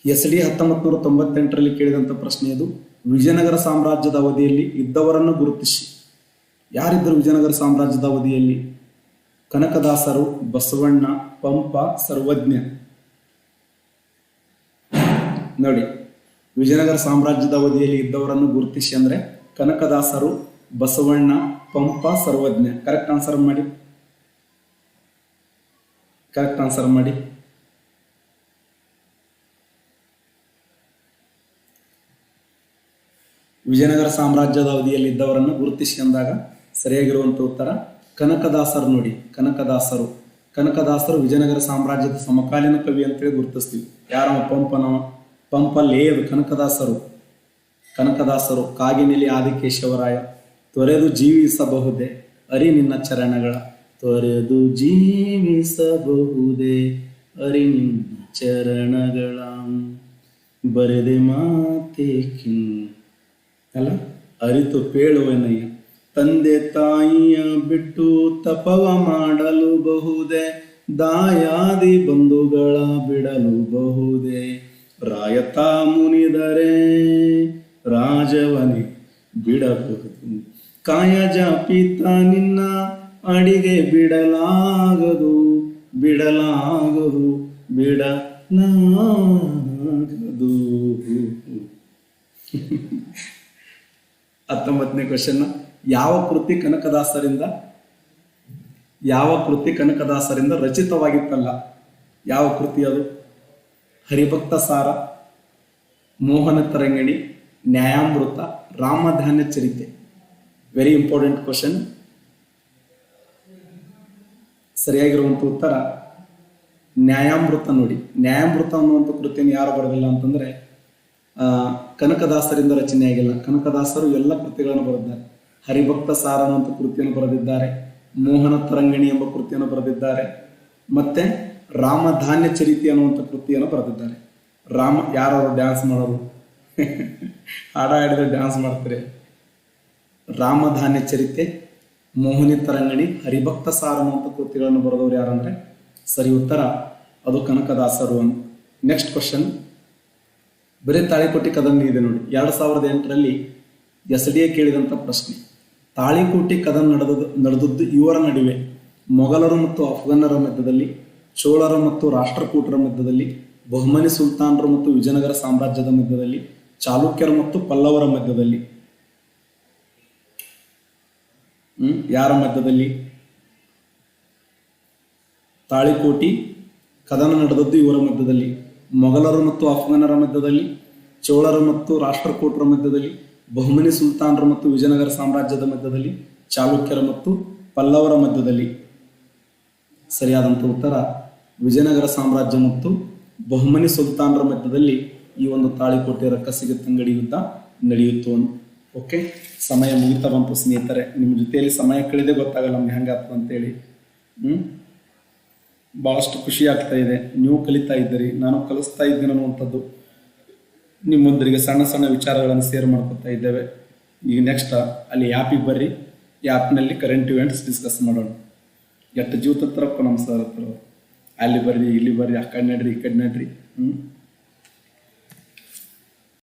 SD 1998ರಲ್ಲಿ ಕೇಳಿದಂಥ ಪ್ರಶ್ನೆ ಅದು. ವಿಜಯನಗರ ಸಾಮ್ರಾಜ್ಯದ ಅವಧಿಯಲ್ಲಿ ಇದ್ದವರನ್ನು ಗುರುತಿಸಿ. ಯಾರಿದ್ದರು ವಿಜಯನಗರ ಸಾಮ್ರಾಜ್ಯದ ಅವಧಿಯಲ್ಲಿ? ಕನಕದಾಸರು, ಬಸವಣ್ಣ, ಪಂಪ, ಸರ್ವಜ್ಞ. ನೋಡಿ, ವಿಜಯನಗರ ಸಾಮ್ರಾಜ್ಯದ ಅವಧಿಯಲ್ಲಿ ಇದ್ದವರನ್ನು ಗುರುತಿಸಿ ಅಂದ್ರೆ ಕನಕದಾಸರು, ಬಸವಣ್ಣ, ಪಂಪ, ಸರ್ವಜ್ಞ. ಕರೆಕ್ಟ್ ಆನ್ಸರ್ ಮಾಡಿ. ವಿಜಯನಗರ ಸಾಮ್ರಾಜ್ಯದ ಅವಧಿಯಲ್ಲಿ ಇದ್ದವರನ್ನು ಗುರುತಿಸಿ ಅಂದಾಗ ಸರಿಯಾಗಿರುವಂಥ ಉತ್ತರ ಕನಕದಾಸರು ನೋಡಿ. ಕನಕದಾಸರು ವಿಜಯನಗರ ಸಾಮ್ರಾಜ್ಯದ ಸಮಕಾಲೀನ ಕವಿ ಅಂತೇಳಿ ಗುರುತಿಸ್ತೀವಿ. ಯಾರವ? ಪಂಪಲ್ಲೇ ಅದು ಕನಕದಾಸರು. ಕಾಗಿನೆಲೆ ಆದಿಕೇಶವರಾಯ, ತೊರೆದು ಜೀವಿಸಬಹುದೇ ಅರಿ ನಿನ್ನ ಚರಣಗಳ, ತೊರೆದು ಜೀವಿಸಬಹುದೇ ಅರಿ ನಿನ್ನ ಚರಣಗಳ, ಬರೆದೆ ಮಾತೇಕಿ ಅಲ್ಲ ಅರಿತು ಪೇಳುವೆನಯ್ಯ, ತಂದೆ ತಾಯಿಯ ಬಿಟ್ಟು ತಪವ ಮಾಡಲು ಬಹುದೇ, ದಾಯಾದಿ ಬಂಧುಗಳ ಬಿಡಲು ಬಹುದೇ, ರಾಯತ ಮುನಿದರೆ ರಾಜವನೇ ಬಿಡಬಹುದು, ಕಾಯ ಜಾಪಿತ ನಿನ್ನ ಅಡಿಗೆ ಬಿಡಲಾಗದು ಬಿಡಲಾಗದು. 19ನೇ ಕ್ವಶನ್. ಯಾವ ಕೃತಿ ಕನಕದಾಸರಿಂದ ರಚಿತವಾಗಿತ್ತಲ್ಲ? ಯಾವ ಕೃತಿ ಅದು? Haribhakta Sara, Mohana Tarangini, Nyayamrita, Ramadhanya Charite. Very important question. ಸರಿಯಾಗಿರುವಂಥ ಉತ್ತರ ನ್ಯಾಯಾಮೃತ ನೋಡಿ. ನ್ಯಾಯಾಮೃತ ಅನ್ನುವಂಥ ಕೃತಿಯನ್ನು ಯಾರು ಬರೋದಿಲ್ಲ ಅಂತಂದ್ರೆ ಕನಕದಾಸರಿಂದ ರಚನೆ ಆಗಿಲ್ಲ. ಕನಕದಾಸರು ಎಲ್ಲ ಕೃತಿಗಳನ್ನು ಬರೆದಿದ್ದಾರೆ. ಹರಿಭಕ್ತ ಸಾರ ಅನ್ನುವಂಥ ಕೃತಿಯನ್ನು ಬರೆದಿದ್ದಾರೆ, ಮೋಹನ ತರಂಗಿಣಿ ಎಂಬ ಕೃತಿಯನ್ನು ಬರೆದಿದ್ದಾರೆ, ಮತ್ತೆ ರಾಮಧಾನ್ಯ ಚರಿತೆ ಅನ್ನುವಂಥ ಕೃತಿಯನ್ನು ಬರೆದಿದ್ದಾರೆ. ಯಾರು ಡ್ಯಾನ್ಸ್ ಮಾಡೋರು? ಹಾಡ ಹಾಡಿದ್ರೆ ಡ್ಯಾನ್ಸ್ ಮಾಡ್ತಾರೆ. ರಾಮಧಾನ್ಯ ಚರಿತೆ, ಮೋಹಿನಿ ತರಂಗಿಣಿ, ಹರಿಭಕ್ತ ಸಾರ ಅನ್ನುವಂಥ ಕೃತಿಗಳನ್ನು ಬರೆದವರು ಯಾರಂದ್ರೆ ಸರಿ ಉತ್ತರ ಅದು ಕನಕದಾಸರು ಅಂತ. Next question. ಬರೀ ತಾಳಿಕೋಟಿ ಕದನ ಇದೆ ನೋಡಿ. 2008ರಲ್ಲಿ SDA ಕೇಳಿದಂಥ ಪ್ರಶ್ನೆ. ತಾಳಿಕೋಟಿ ಕದನ ನಡೆದದ್ದು ಇವರ ನಡುವೆ: ಮೊಘಲರು ಮತ್ತು ಅಫ್ಘನ್ನರ ಮಧ್ಯದಲ್ಲಿ, ಚೋಳರ ಮತ್ತು ರಾಷ್ಟ್ರಕೂಟರ ಮಧ್ಯದಲ್ಲಿ, ಬಹುಮನಿ ಸುಲ್ತಾನರು ಮತ್ತು ವಿಜಯನಗರ ಸಾಮ್ರಾಜ್ಯದ ಮಧ್ಯದಲ್ಲಿ, ಚಾಲುಕ್ಯರು ಮತ್ತು ಪಲ್ಲವರ ಮಧ್ಯದಲ್ಲಿ. ಯಾರ ಮಧ್ಯದಲ್ಲಿ? ತಾಳಿಕೋಟಿ ಕದನ ನಡೆದದ್ದು ಇವರ ಮಧ್ಯದಲ್ಲಿ: ಮೊಘಲರು ಮತ್ತು ಅಫ್ಘನ್ನರ ಮಧ್ಯದಲ್ಲಿ, ಚೋಳರು ಮತ್ತು ರಾಷ್ಟ್ರಕೂಟರ ಮಧ್ಯದಲ್ಲಿ, ಬಹುಮನಿ ಸುಲ್ತಾನರು ಮತ್ತು ವಿಜಯನಗರ ಸಾಮ್ರಾಜ್ಯದ ಮಧ್ಯದಲ್ಲಿ, ಚಾಲುಕ್ಯರ ಮತ್ತು ಪಲ್ಲವರ ಮಧ್ಯದಲ್ಲಿ. ಸರಿಯಾದಂಥ ಉತ್ತರ ವಿಜಯನಗರ ಸಾಮ್ರಾಜ್ಯ ಮತ್ತು ಬಹುಮನಿ ಸುಲ್ತಾನರ ಮಧ್ಯದಲ್ಲಿ ಈ ಒಂದು ತಾಳಿಕೋಟೆ ರಕ್ಕಸಿಗೆ ತಂಗಡಿ ಯುದ್ಧ ನಡೆಯಿತು. ಓಕೆ, ಸಮಯ ಮುಗಿತಾ ಬಂತು ಸ್ನೇಹಿತರೆ. ನಿಮ್ಮ ಜೊತೆಯಲ್ಲಿ ಸಮಯ ಕಳೆದೇ ಗೊತ್ತಾಗಲ್ಲ ನಮ್ಗೆ ಹೆಂಗಾಗ್ತದೆ ಅಂತೇಳಿ. ಭಾಳಷ್ಟು ಖುಷಿ ಆಗ್ತಾ ಇದೆ. ನೀವು ಕಲಿತಾ ಇದ್ದೀರಿ, ನಾನು ಕಲಿಸ್ತಾ ಇದ್ದೀನಿ ಅನ್ನುವಂಥದ್ದು ನಿಮ್ಮೊಂದರಿಗೆ ಸಣ್ಣ ಸಣ್ಣ ವಿಚಾರಗಳನ್ನು ಶೇರ್ ಮಾಡ್ಕೊತಾ ಇದ್ದೇವೆ. ಈಗ ನೆಕ್ಸ್ಟ್ ಅಲ್ಲಿ ಆ್ಯಪಿಗೆ ಬರ್ರಿ, ಆ್ಯಪ್ನಲ್ಲಿ ಕರೆಂಟ್ ಇವೆಂಟ್ಸ್ ಡಿಸ್ಕಸ್ ಮಾಡೋಣ. ಎಷ್ಟು ಜೀವ ತತ್ರಪ್ಪ ನಮ್ಮ ಸರ್ ಹತ್ರ. ಅಲ್ಲಿ ಬರ್ರಿ, ಇಲ್ಲಿ ಬರ್ರಿ, ಆ ಕಡೆ ನಡ್ರಿ, ಈ ಕಡೆ ನಡ್ರಿ.